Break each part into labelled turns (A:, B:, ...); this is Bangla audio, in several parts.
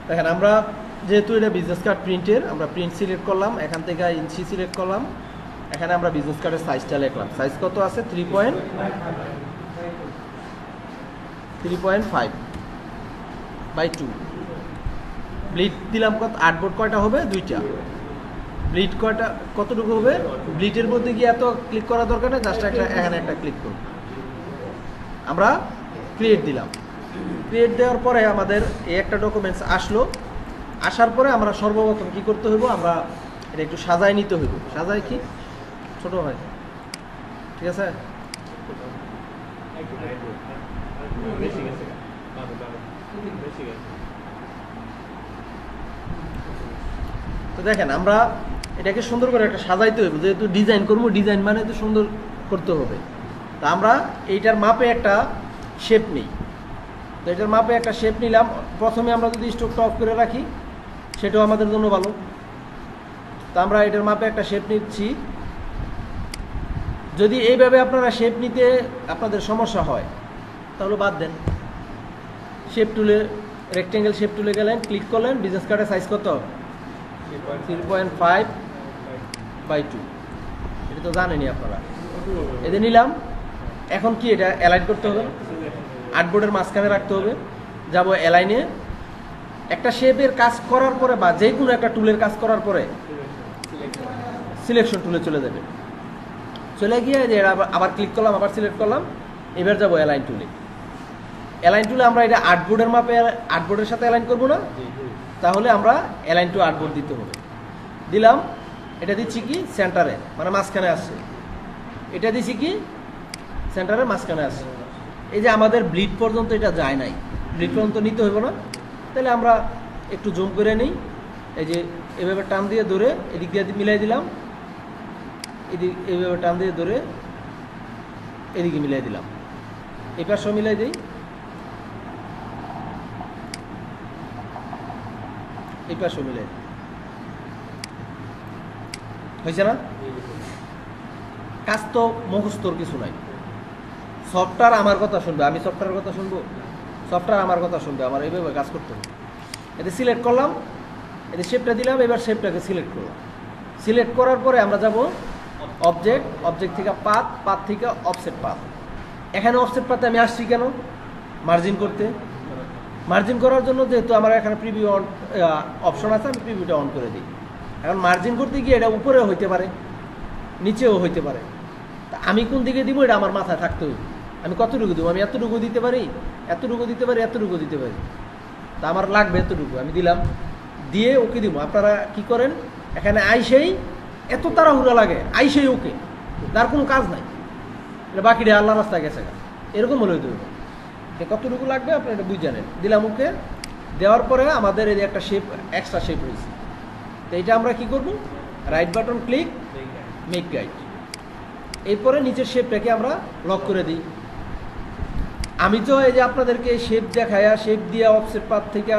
A: দেখেন আমরা যেহেতু এটা বিজনেস কার্ড প্রিন্টের, আমরা প্রিন্ট সিলেক্ট করলাম, এখান থেকে ইঞ্চি সিলেক্ট করলাম, এখানে আমরা বিজনেস কার্ডের সাইজটা লিখলাম। সাইজ কত আছে? 3.5/2। ব্লিড দিলাম কত? আর্টবোর্ড কয়টা হবে? 2টা। ব্লিড কয়টা, কতটুকু হবে? ব্লিডের মধ্যে গিয়ে এত ক্লিক করা দরকার নেই, জাস্ট এখানে একটা ক্লিক করব। আমরা ক্রিয়েট দিলাম। ক্রিয়েট দেওয়ার পরে আমাদের এই একটা ডকুমেন্টস আসলো। আসার পরে আমরা সর্বপ্রথম কি করতে হইব? আমরা এটা একটু সাজায় নিতে হইব। সাজায় কি ছোট হয়, ঠিক আছে? তো দেখেন আমরা এটাকে সুন্দর করে একটা সাজাইতে হইব, যেহেতু ডিজাইন করবো, ডিজাইন মানে তো সুন্দর করতে হবে। তা আমরা এইটার মাপে একটা শেপ নিই। তো এটার মাপে একটা শেপ নিলাম। প্রথমে আমরা যদি স্টকটা অফ করে রাখি সেটাও আমাদের জন্য ভালো। তো আমরা এটার মাপে একটা শেপ নিচ্ছি। যদি এইভাবে আপনারা শেপ নিতে আপনাদের সমস্যা হয় তাহলে বাদ দেন। শেপ টুলে, রেক্টেঙ্গেল শেপ টুলে গেলেন, ক্লিক করলেন, বিজনেস কার্ডের সাইজ কত? 3.5/2। এটা তো জানেনই আপনারা। এদের নিলাম। এখন কি এটা অ্যালাইন করতে হবে, আর্টবোর্ডের মাঝখানে রাখতে হবে। যাব অ্যালাইনে। একটা শেপের কাজ করার পরে বা যে কোনো একটা টুলের কাজ করার পরে সিলেকশন টুলে চলে যাবে। চলে গিয়ে যে আবার ক্লিক করলাম, আবার সিলেক্ট করলাম, এবার যাব অ্যালাইন টুলে। অ্যালাইন টুলে আমরা এটা আর্টবোর্ডের মাপে আর্টবোর্ডের সাথে অ্যালাইন করবো না, তাহলে আমরা অ্যালাইন টু আর্টবোর্ড দিতে হবে। দিলাম। এটা দিচ্ছি কি সেন্টারে, মানে মাঝখানে আসছে। এটা দিচ্ছি কি সেন্টারের মাঝখানে আসছে। এই যে আমাদের ব্লিড পর্যন্ত এটা যায় নাই, ব্লিড পর্যন্ত নিতে হইব না। তাহলে আমরা একটু জুম করে নিই। এই যে এভাবে টান দিয়ে ধরে এদিক দিয়ে মিলাই দিলাম, এদিক এইভাবে টান দিয়ে ধরে এদিকে মিলাই দিলাম। এই পাশও মিলাই দিই, এই পাশও মিলাই দিই। হয়েছে না? কাজ তো মুখস্থর কিছু নাই। সফটওয়্যার আমার কথা শুনবে, আমি সফটওয়্যারের কথা শুনবো? সফটওয়্যার আমার কথা শুনবে, আমার এইভাবে কাজ করতে হবে। এতে সিলেক্ট করলাম, এতে শেপটা দিলাম, এবার শেপটাকে সিলেক্ট করলাম। সিলেক্ট করার পরে আমরা যাব অবজেক্ট, অবজেক্ট থেকে পাথ, পাথ থেকে অফসেট পাথ। এখানে অফসেট পাথে আমি আসছি কেন? মার্জিন করতে। মার্জিন করার জন্য যেহেতু আমার এখানে প্রিভিউ অন অপশন আছে, আমি প্রিভিউটা অন করে দিই। এখন মার্জিন করতে গিয়ে এটা উপরেও হইতে পারে, নিচেও হইতে পারে। তা আমি কোন দিকে দিব এটা আমার মাথায় থাকতে হবে। আমি কতটুকু দেবো? আমি এতটুকু দিতে পারি, এতটুকু দিতে পারি, এতটুকু দিতে পারি। তা আমার লাগবে এতটুকু, আমি দিলাম। দিয়ে ওকে দিব। আপনারা কি করেন? এখানে আইসেই এত তাড়াহুড়া লাগে, আইসেই ওকে, তার কোনো কাজ নাই, এটা বাকিটা আল্লাহ রাস্তায় গেছে। এরকম হলে হইতে হবে। কতটুকু লাগবে আপনি এটা বুঝে জানেন। দিলাম ওকে। দেওয়ার পরে আমাদের এই একটা শেপ, এক্সট্রা শেপ হয়েছে। তো এইটা আমরা কি করব? Right button click, make guide. এরপরে নিচের শেপটাকে আমরা লক করে দিই। আমি তো এই যে আপনাদেরকে শেপ দেখায়া, শেপ দিয়ে অফসেট পাথ থেকে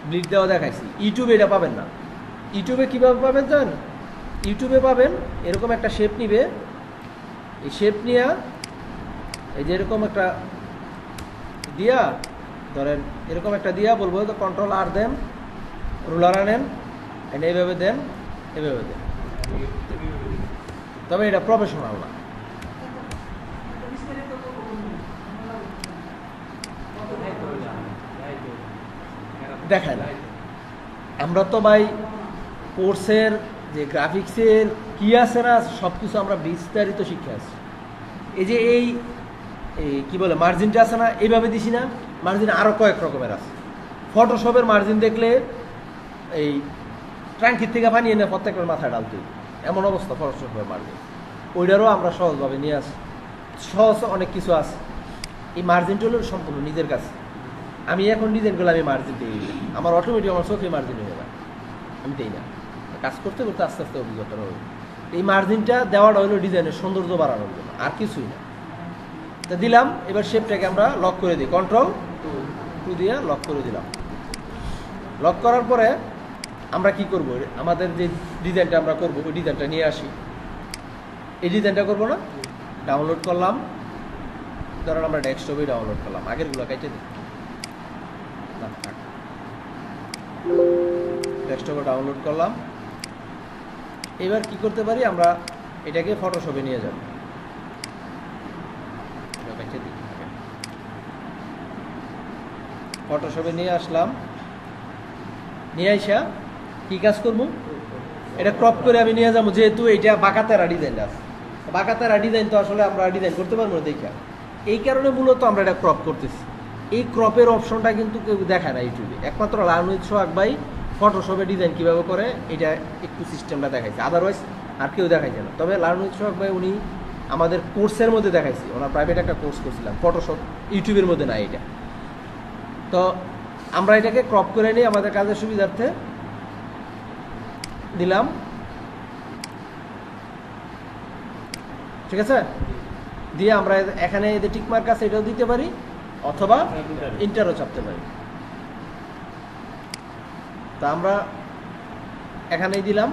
A: ব্লিড দেওয়া দেখাইছি। ইউটিউবে এটা পাবেন না। ইউটিউবে কীভাবে পাবেন জানেন? ইউটিউবে পাবেন এরকম একটা শেপ নিবে। এই শেপ নিয়ে এই যে এরকম একটা দিয়া, ধরেন এরকম একটা দিয়া বলবো তো কন্ট্রোল আর দেন, রুলার আনেন, এইভাবে দেন, এভাবে দেন। তবে এটা প্রফেশনাল না। দেখায় না। আমরা তো ভাই কোর্সের যে গ্রাফিক্সের কি আছে না সব কিছু আমরা বিস্তারিত শিক্ষা আছি। এই যে এই কি বলে মার্জিনটা আছে না, এইভাবে দিছি না, মার্জিন আরও কয়েক রকমের আছে। ফটোশপের মার্জিন দেখলে এই ট্রাঙ্কির থেকে পানি এনে প্রত্যেকের মাথায় ডালতে, এমন অবস্থা ফটোশপের মার্জিন। ওইটারও আমরা সহজভাবে নিয়ে আসি। সহজ অনেক কিছু আছে। এই মার্জিনটা হলো সম্পূর্ণ নিজের কাছে। আমি এখন ডিজাইন করলে আমি মার্জিন দিই, আমার অটোমেটিক আমার চোখে মার্জিন হয়ে যাবে, আমি দিই না। কাজ করতে করতে আস্তে আস্তে অভিজ্ঞতা হবে। এই মার্জিনটা দেওয়াটা হলো ডিজাইনের সৌন্দর্য বাড়ানোর জন্য, আর কিছুই না। তা দিলাম। এবার শেপটাকে আমরা লক করে দিই, কন্ট্রোল টু দিয়ে লক করে দিলাম। লক করার পরে আমরা কি করব? আমাদের যে ডিজাইনটা আমরা করব ওই ডিজাইনটা নিয়ে আসি। এই ডিজাইনটা করবো না, ডাউনলোড করলাম। ধরেন আমরা ডেস্কটপে ডাউনলোড করলাম, আগেরগুলো কেটে দিই। ডেস্কটপে ডাউনলোড করলাম। এবার কি করতে পারি, আমরা এটাকে ফটোশপে নিয়ে যাব। ফটোশপে নিয়ে আসলাম, নিয়ে আইসা কি কাজ করবো, এটা ক্রপ করে আমি নিয়ে যাবো, যেহেতু এটা বাঁকাতেরা ডিজাইন আছে। বাঁকাতেরা ডিজাইন তো আসলে আমরা ডিজাইন করতে পারবো না দেখা, এই কারণে মূলত আমরা এটা ক্রপ করতেছি। এই ক্রপের অপশনটা কিন্তু কেউ দেখায় না ইউটিউবে, একমাত্র লালনুর সোহাগ ভাই ফটোশপে ডিজাইন কীভাবে করে এটা একটু সিস্টেমটা দেখাইছে, আদারওয়াইজ আর কেউ দেখাইছে না। তবে লালনুর সোহাগ ভাই উনি আমাদের কোর্সের মধ্যে দেখাইছে, ওনার প্রাইভেট একটা কোর্স করছিলাম ফটোশপ, ইউটিউবের মধ্যে না এটা। তো আমরা এটাকে ক্রপ করে নিই আমাদের কাজের সুবিধার্থে, দিলাম, ঠিক আছে। দিয়ে আমরা এখানে এদের টিকমার্ক আছে এটাও দিতে পারি, অথবা ইন্টারও চাপতে পারি। তা আমরা এখানেই দিলাম,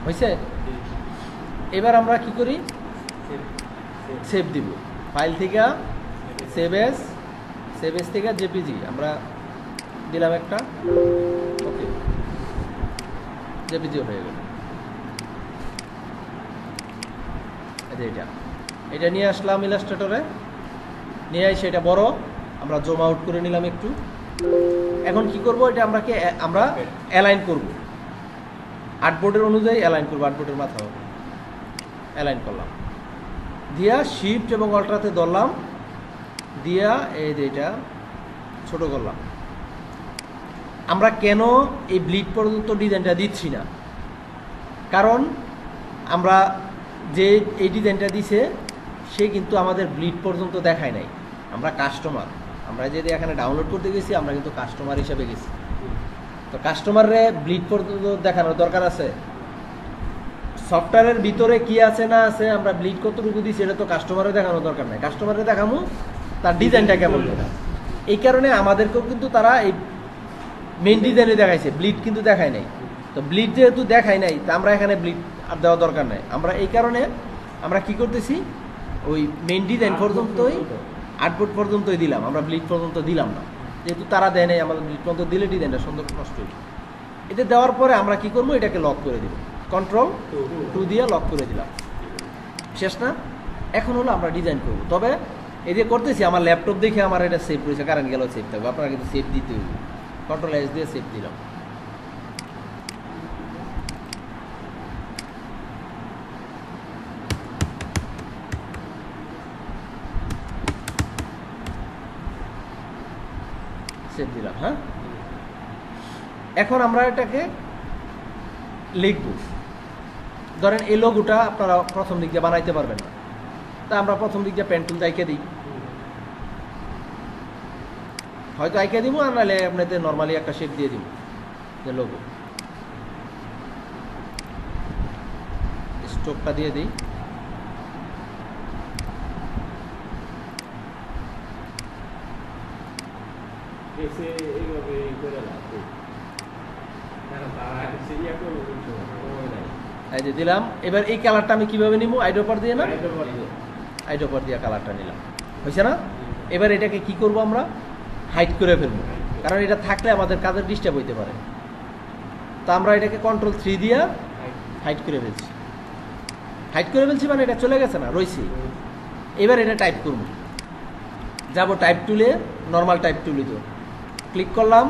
A: হয়েছে। এবার আমরা কি করি, সেভ দিব, ফাইল থেকে সেভ এস থেকে জেপিজি আমরা দিলাম একটা, ওকে, জেপিজি হয়ে গেল। এটা নিয়ে আসলাম ইলাস্ট্রেটরে, নিয়ে এসে এটা বড় আমরা জুম আউট করে নিলাম একটু। এখন কি করব, এটা আমরা অ্যালাইন করব, আর্টবোর্ডের অনুযায়ী অ্যালাইন করবো, আর্টবোর্ডের মাথা অ্যালাইন করলাম, দিয়া শিফট এবং অল্টারাতে ধরলাম, দিয়া এই যে এটা ছোট করলাম। আমরা কেন এই ব্লিড পর্যন্ত ডিজাইনটা দিচ্ছি না, কারণ আমরা যে এই ডিজাইনটা দিছে সে কিন্তু আমাদের ব্লিড পর্যন্ত দেখায় নাই, আমরা কাস্টমার, আমরা যদি এখানে ডাউনলোড করতে গেছি আমরা কিন্তু কাস্টমার হিসেবে গেছি। তো কাস্টমারে ব্লিড পর্যন্ত দেখানোর দরকার আছে, সফটওয়্যারের ভিতরে কি আছে না আছে, আমরা ব্লিড কতটুকু দিচ্ছি এটা তো কাস্টমারে দেখানোর দরকার নাই, কাস্টমারে দেখাবো তার ডিজাইনটা কেমন। এই কারণে আমাদেরকেও কিন্তু তারা এই মেইন ডিজাইনে দেখাইছে, ব্লিড কিন্তু দেখায় নাই। তো ব্লিড যেহেতু দেখায় নাই, তা আমরা এখানে ব্লিড আর দেওয়া দরকার নাই। আমরা এই কারণে আমরা কি করতেছি, ওই মেইন ডিজাইন পর্যন্তই, আউটপুট পর্যন্তই দিলাম, আমরা ব্লিড পর্যন্ত দিলাম না, যেহেতু তারা দেয় নাই। আমাদের ব্লিড পর্যন্ত দিলে ডিজাইনটা সুন্দর নষ্ট হইল। এটা দেওয়ার পরে আমরা কি করবো, এটাকে লক করে দিব, কন্ট্রোল 2 দিয়ে লক করে দিলাম, শেষ না। এখন হলো আমরা ডিজাইন করব। তবে এই যে করতেছি আমার ল্যাপটপ দেখে আমার এটা সেভ করেছে, কারেন্ট গেলেও সেভ থাকবে, আপনারা কিন্তু সেভ দিতে হবে, কন্ট্রোল এস দিয়ে সেভ দিলাম। সেভ দিলাম, হ্যাঁ। এখন আমরা এটাকে লিখব। ধরেন এই লোগোটা আপনারা প্রথম দিক দিয়ে বানাইতে পারবেন না, তা আমরা প্রথম দিক দিয়ে পেন টুল আইকে দিই, হয়তো আইকে দিব, আর নাহলে আপনাদের নর্মালি একটা শেপ দিয়ে দিব, যে লোগো স্ট্রোকটা দিয়ে দিই। এই যে দিলাম। এবার এই কালারটা আমি কিভাবে নিব, আইড্রপার দিয়ে না, আইড্রপার দিয়ে কালারটা নিলাম, হয়েছে না। এবার এটাকে কি করব, আমরা হাইড করে ফেলবো, কারণ এটা থাকলে আমাদের কাজের ডিস্টার্ব হইতে পারে। তো আমরা এটাকে কন্ট্রোল 3 দিয়ে হাইড করে ফেলছি। হাইড করে ফেলছি মানে এটা চলে গেছে না, রয়েছে। এবার এটা টাইপ করব, যাব টাইপ টুলে, নর্মাল টাইপ টুলে তো ক্লিক করলাম,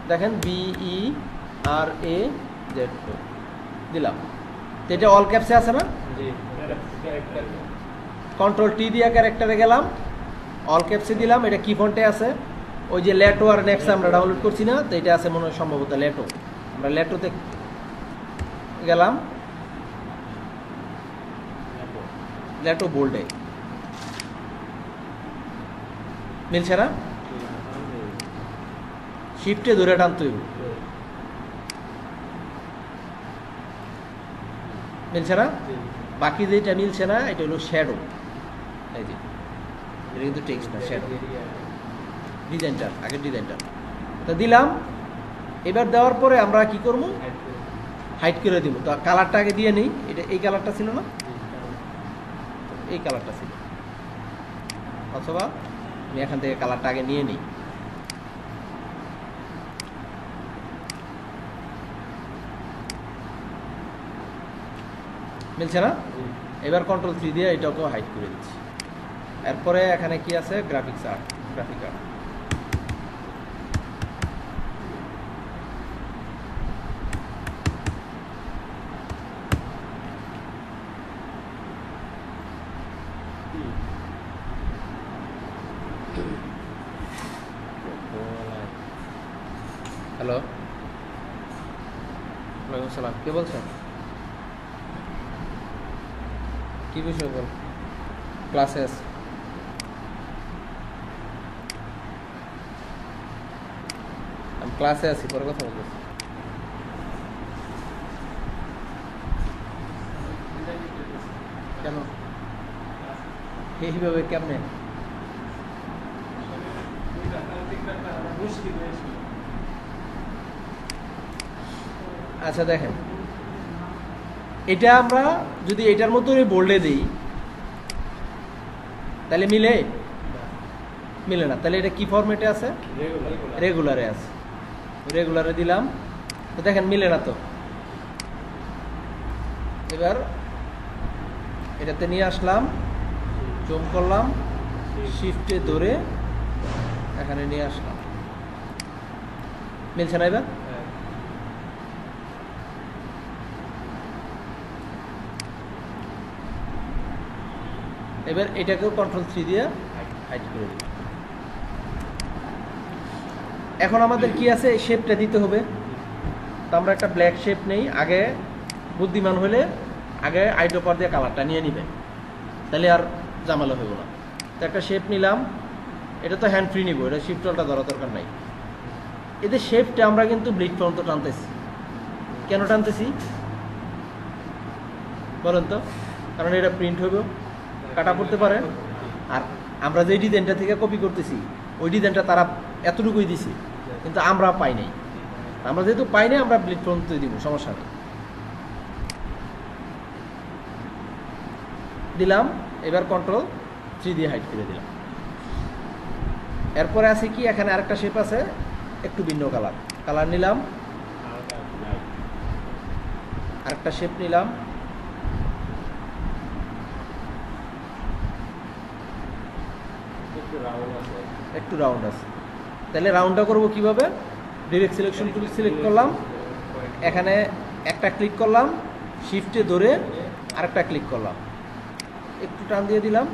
A: দেখেন BERAZ দিলাম। তো এটা অল ক্যাপসে আছে না, কন্ট্রোল T দিয়ে ক্যারেক্টারে গেলাম, অল ক্যাপসে দিলাম। এটা কি ফন্টে আছে, ওই যে লেটো আর নেক্সট আমরা ডাউনলোড করছি না, তো এটা আছে মনে হয় সম্ভবত লেটো, আমরা লেটোতে গেলাম, লেটো বোল্ডে মিলছে না, শিফটে ধরে টানতে হইব, মিলছে না। বাকি যেটা মিলছে না এটা হলো শ্যাডো, এই যে এটা কিন্তু টেক্সট না, শ্যাডো ডিজাইনটা, আগের ডিজাইনটা তো দিলাম। এবার দেওয়ার পরে আমরা কি করব, হাইড করে দিব। তো কালারটা আগে দিয়ে নেই, এটা এই কালারটা ছিল না, এই কালারটা ছিল, অথবা আমি এখান থেকে কালারটা আগে নিয়ে নিই। মিলছে না? এবার কন্ট্রোল 3 দিয়ে এটাকেও হাইড করে দিচ্ছি। এরপরে এখানে কি আছে, graphics art, graphic art. Hello, ওয়ালাইকুম সালাম, কে বলছেন? কি বিষয় বল? ক্লাসে আছে। আমি ক্লাসে আছি, পরে কথা বলতেছি। কেন এইভাবে কেমনে? আচ্ছা দেখেন, এটা আমরা যদি এটার মতোই বোল্ডে দিই তাহলে মিলে না। তাহলে এটা কি ফরম্যাটে আছে? রেগুলারে আছে। রেগুলারে দিলাম, তো দেখেন মিলে না তো। এবার এটাতে নিয়ে আসলাম, জুম করলাম, শিফটে ধরে এখানে নিয়ে আসলাম, মিলছে না? এবার এবার এটাকেও কন্ট্রোল 3 দিয়ে হাইড করে দিই। এখন আমাদের কি আছে, এই শেপটা দিতে হবে। তো আমরা একটা ব্ল্যাক শেপ নেই। আগে বুদ্ধিমান হলে আগে আইড্রপার দিয়ে কালারটা নিয়ে নিবে, তাহলে আর জামালা হইব না। তো একটা শেপ নিলাম, এটা তো হ্যান্ড ফ্রি নিব, এটা শিফট টলটা ধরা দরকার নাই। এদের শেপটা আমরা কিন্তু ব্লিড পর্যন্ত টানতেছি। কেন টানতেছি বলেন তো? কারণ এটা প্রিন্ট হইব, কাটা পড়তে পারে। আর আমরা যে ডিজাইনটা থেকে কপি করতেছি ওই ডিজাইনটা তারা এতটুকুই দিছি, কিন্তু আমরা পাই নাই। আমরা যেহেতু পাই নাই, আমরা ব্লিড পর্যন্ত দিব, সমস্যা নেই। দিলাম, এবার কন্ট্রোল 3 দিয়ে হাইড করে দিলাম। এরপরে আছে কি, এখানে আরেকটা শেপ আছে, একটু ভিন্ন কালার নিলাম, আরেকটা শেপ নিলাম, একটু রাউন্ড আছে। তাহলে রাউন্ডটা করবো কিভাবে? ডিরেক্ট সিলেকশন টুল সিলেক্ট করলাম, এখানে একটা ক্লিক করলাম, শিফটে ধরে আরেকটা ক্লিক করলাম, একটু টান দিয়ে দিলাম,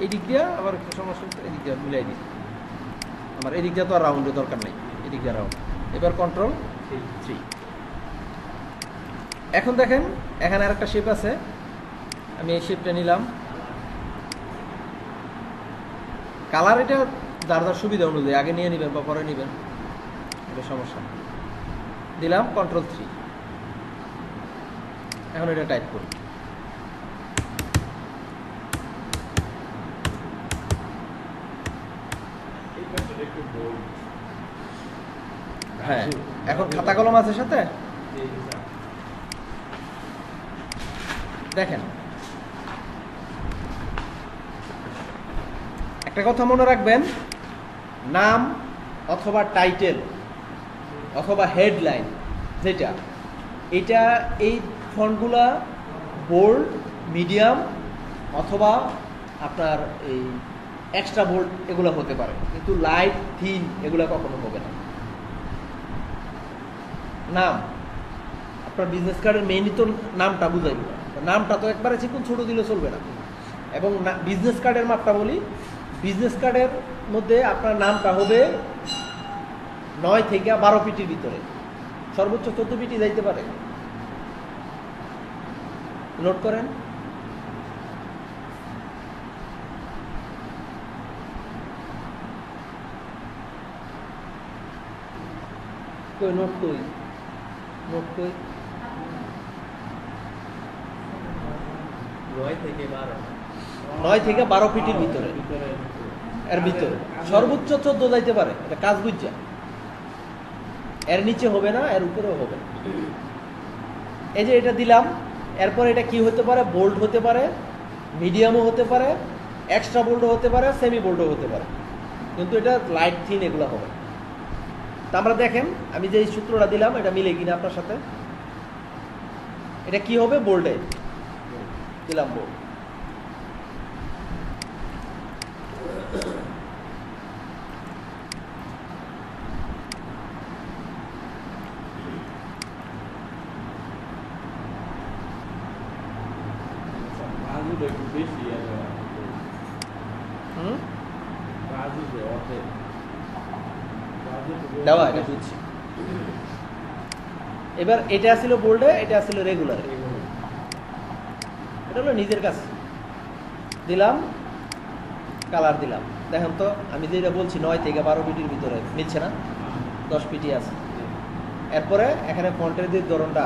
A: এই দিক দিয়ে আবার একটু সমস্যা হচ্ছে, এদিক দিয়ে মিলাই দিই। আমার এদিক দিয়ে তো আর রাউন্ডের দরকার নেই, এদিক দিয়ে রাউন্ড। এবার কন্ট্রোল 3। এখন দেখেন এখানে আরেকটা শেপ আছে, আমি এই শেপটা নিলাম। কালার এটা যার যার সুবিধা অনুযায়ী আগে নিয়ে নেবেন বা পরে নেবেন, এটা সমস্যা। দিলাম কন্ট্রোল 3। এখন এটা টাইপ করি, হ্যাঁ। এখন খাতা কলম আছে সাথে, দেখেন একটা কথা মনে রাখবেন, নাম অথবা টাইটেল অথবা হেডলাইন যেটা, এটা এই ফন্টগুলা বোল্ড, মিডিয়াম অথবা আপনার এই এক্সট্রা বোল্ড এগুলো হতে পারে, কিন্তু লাইট, থিন এগুলো কখনো হবে না। নাম আপনার বিজনেস কার্ডের মেইনই তো নামটা বুঝাইবে, নামটা তো একবারে চিকুন ছোট দিলে চলবে না। এবং বিজনেস কার্ডের মাপটা বলি, বিজনেস কার্ডের মধ্যে আপনার নামটা হবে 9 থেকে 12 পিটির ভিতরে, সর্বোচ্চ 14 পিটি যাইতে পারে। নোট করেন। কই নোট কই, নোট কই? 9 থেকে 12 ফিটের ভিতরে, এর ভিতরে সর্বোচ্চ 14 যাইতে পারে। এটা কাজ বুঝছা, এর নিচে হবে না, এর উপরেও হবে না। এই যে এটা দিলাম, এরপর এটা কি হতে পারে, বোল্ড হতে পারে, মিডিয়ামও হতে পারে, এক্সট্রা বোল্ডও হতে পারে, সেমি বোল্ডও হতে পারে, কিন্তু এটা লাইট থিন এগুলো হবে। তা আমরা দেখেন আমি যে সূত্রটা দিলাম এটা মিলে কিনা আপনার সাথে। এটা কি হবে? বোল্ডে দিলাম বোল্ড। দেওয়া এটা বুঝছি। এবার এটা ছিল বোল্ডে, এটা ছিল রেগুলার। এটা হলো নিজের কাছে দিলাম, কালার দিলাম। দেখেন তো আমি যেটা বলছি 9 থেকে 12 পিটির ভিতরে মিলছে না, 10 পিটি আছে। এরপরে এখানে ফন্টের যে ধরনটা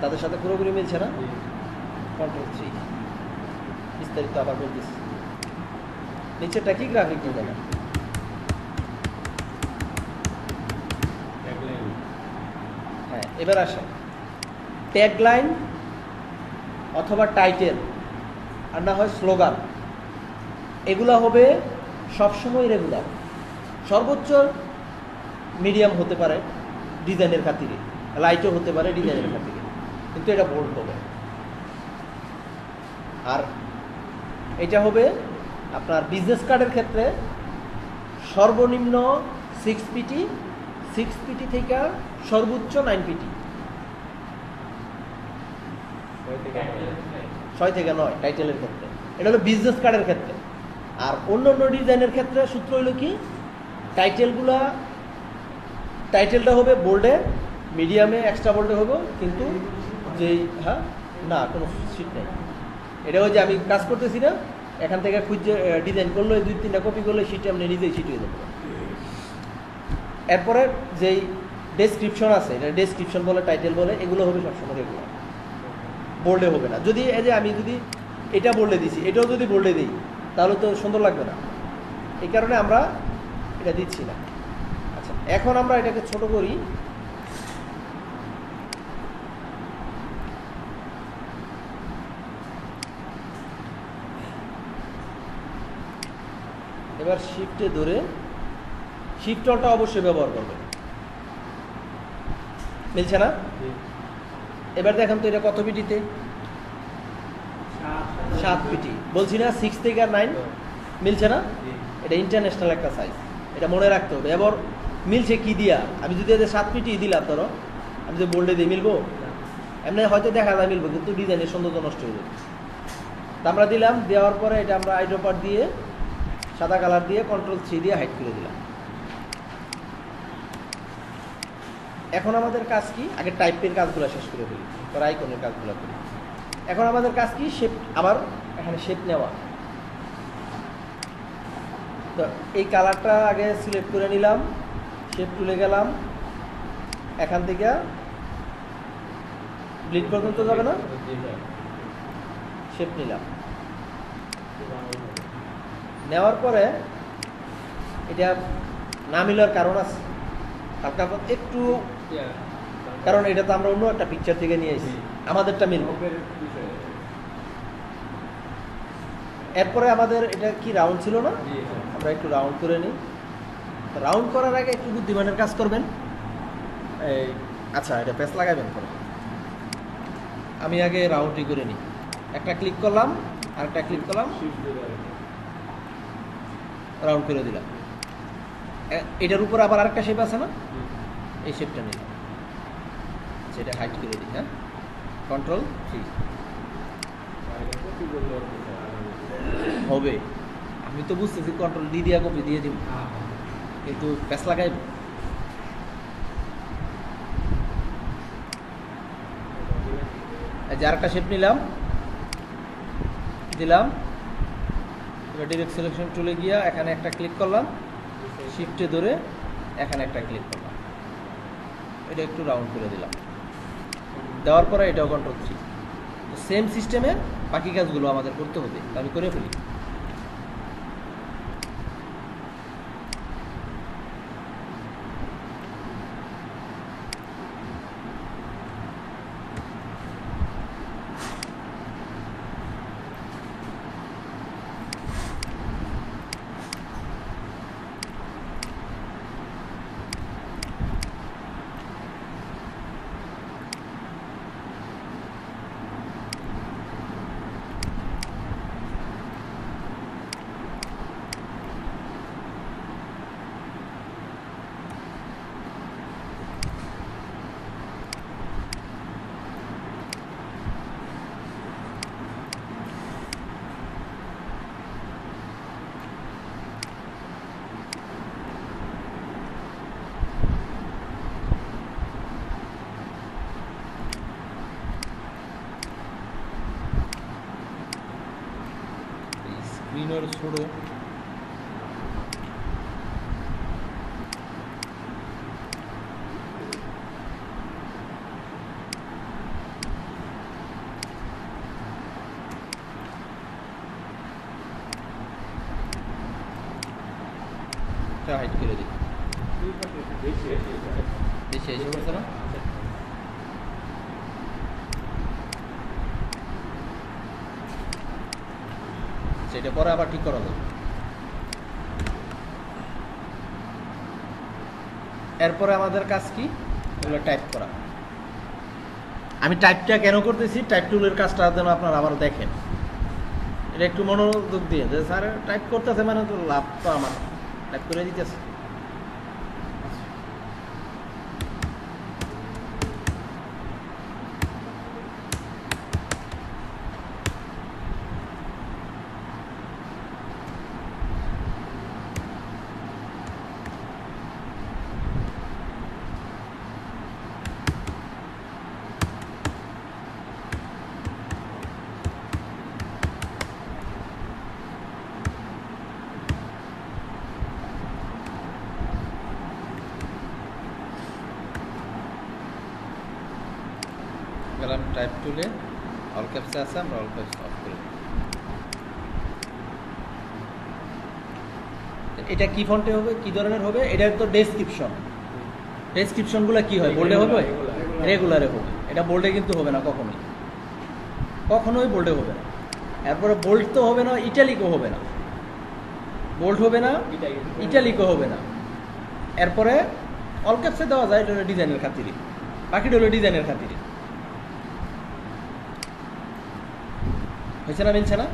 A: তাদের সাথে পুরোপুরি মিলছে না, কন্ট্রোল 3 বিস্তারিত আবার বলতেছি। নিচেরটা কি গ্রাফিক ডিজাইনার। হ্যাঁ, এবার আসেন ট্যাগলাইন অথবা টাইটেল আর না হয় স্লোগান, এগুলা হবে সবসময় রেগুলার। সর্বোচ্চ মিডিয়াম হতে পারে ডিজাইনের খাতিরে, লাইটও হতে পারে ডিজাইনের খাতিরে, কিন্তু এটা বোল্ড হবে। আর এটা হবে আপনার বিজনেস কার্ডের ক্ষেত্রে সর্বনিম্ন 6 পিটি, 6 পিটি থেকে সর্বোচ্চ 9 পিটি, 6 থেকে 9 টাইটেলের ক্ষেত্রে। এটা হলো বিজনেস কার্ডের ক্ষেত্রে। আর অন্য অন্য ডিজাইনের ক্ষেত্রে সূত্র হলো কি, টাইটেলটা হবে বোল্ডে, মিডিয়ামে, এক্সট্রা বোল্ডে হবে, কিন্তু যেই না কোনো শীট নেই। এটা ওই যে আমি কাজ করতেছি না, এখান থেকে খুঁজে ডিজাইন করলে 2-3টা কপি করলে শীটে আপনি নিজেই শীট হয়ে যাবে। এরপরে যেই ডেসক্রিপশন আছে, এটা ডেসক্রিপশন বলে, টাইটেল বলে, এগুলো হবে সবসময় রেগুলার, বোল্ডে হবে না। যদি এই যে আমি যদি এটা বোল্ডে দিছি, এটাও যদি বোল্ডে দিই তাহলে তো সুন্দর লাগবে না, এই কারণে আমরা এটা দিচ্ছি না। আচ্ছা, এখন আমরা এটাকে ছোট করি। এবার শিফটে ধরে, শিফট অলটা অবশ্যই ব্যবহার করবে, মিলছে না? এবার দেখেন তো এটা কত পিটিতে? 7 পিটি। বলছি না 6 থেকে 9 মিলছে না? এটা ইন্টারন্যাশনাল একটা সাইজ, এটা মনে রাখতে হবে। এবার মিলছে কি দিয়া? আমি যদি 7 পিটি দিলাম, ধরো আমি যদি বোল্ডে দিই, মিলবো? এমনি হয়তো দেখা যায় মিলবো, কিন্তু ডিজাইনের সৌন্দর্য নষ্ট হয়ে যাবে। তা আমরা দিলাম, দেওয়ার পরে এটা আমরা আইড্রপার দিয়ে সাদা কালার দিয়ে কন্ট্রোল 3 দিয়ে হাইড করে দিলাম। এখন আমাদের কাজ কি? আগে টাইপের কাজগুলো শেষ করে ফেলি, পরে আইকনের কাজগুলো করি। এখন আমাদের কাজ কি? শেপ, আবার এখানে শেপ নেওয়া। তো এই কালারটা আগে সিলেক্ট করে নিলাম, শেপ তুলে গেলাম, এখান থেকে ব্লিড পর্যন্ত যাবে না, শেপ নিলাম। নেওয়ার পরে এটা না মিলার কারণ আছে হালকা একটু, কারণ এটা তো আমরা অন্য একটা পিকচার থেকে নিয়ে এসেছি, আমাদেরটা মিলব। এরপরে আমাদের এটা কি রাউন্ড ছিল না, আমরা একটু রাউন্ড করে নিই। রাউন্ড করার আগে একটু বুদ্ধিমানের কাজ করবেন। এই আচ্ছা, এটা পেস লাগাবেন পরে। আমি আগে রাউন্ডই করে নিই। একটা ক্লিক করলাম, আর একটা ক্লিক করলাম, রাউন্ড করে দিলাম। এটার উপর আবার আরেকটা শেপ আছে না, এই শেপটা নিলাম, সেটা হাইড করে দিই। হ্যাঁ, কন্ট্রোল 3 হবে। আমি তো বুঝতেছি কন্ট্রোল ডি দিয়া কপি দিয়ে দিব, কিন্তু প্যাচ লাগাই। যে আরেকটা শেপ নিলাম, দিলাম, ডিরেক্ট সিলেকশন টুলে গিয়া এখানে একটা ক্লিক করলাম, শিফটে ধরে এখানে একটা ক্লিক করলাম, এটা একটু রাউন্ড করে দিলাম। দেওয়ার পরে এটাও কন্ট্রোল 3। সেম সিস্টেমে বাকি কাজগুলো আমাদের করতে হবে, আমি করে ফেলি। গ্রিনের সুডো হাইড করে দিই। বেশি এসে পড়ছে না? সেটা পরে আবার ঠিক করা যাবে। এরপরে আমাদের কাজ কি? এগুলো টাইপ করা। আমি টাইপটা কেন করতেছি, টাইপ টুলের কাজটা যেন আপনারা আবার দেখেন, এটা একটু মনোযোগ দিয়ে যে স্যার টাইপ করতেছে মানে তো লাভ তো আমার, টাইপ করে দিতেছে। গেলাম টাইপ টুলে, অল ক্যাপসে আছে, আমরা অল ক্যাপস অফ করে দিই। এটা কি ফন্টে হবে, কি ধরনের হবে? এটা তো ডেসক্রিপশন। ডেসক্রিপশনগুলো কি হয়, বোল্ডে হবে, রেগুলারে হবে। এটা বোল্ডে কিন্তু হবে না কখনোই, কখনোই বোল্ডে হবে না। এরপরে বোল্ড তো হবে না, ইটালিকও হবে না। বোল্ড হবে না, ইটালিকও হবে না। এরপরে অল ক্যাপসে দেওয়া যায়, এটা হলো ডিজাইনের খাতিরে, বাকিটা হলো ডিজাইনের খাতিরে। হয়েছে না, মিলছে না?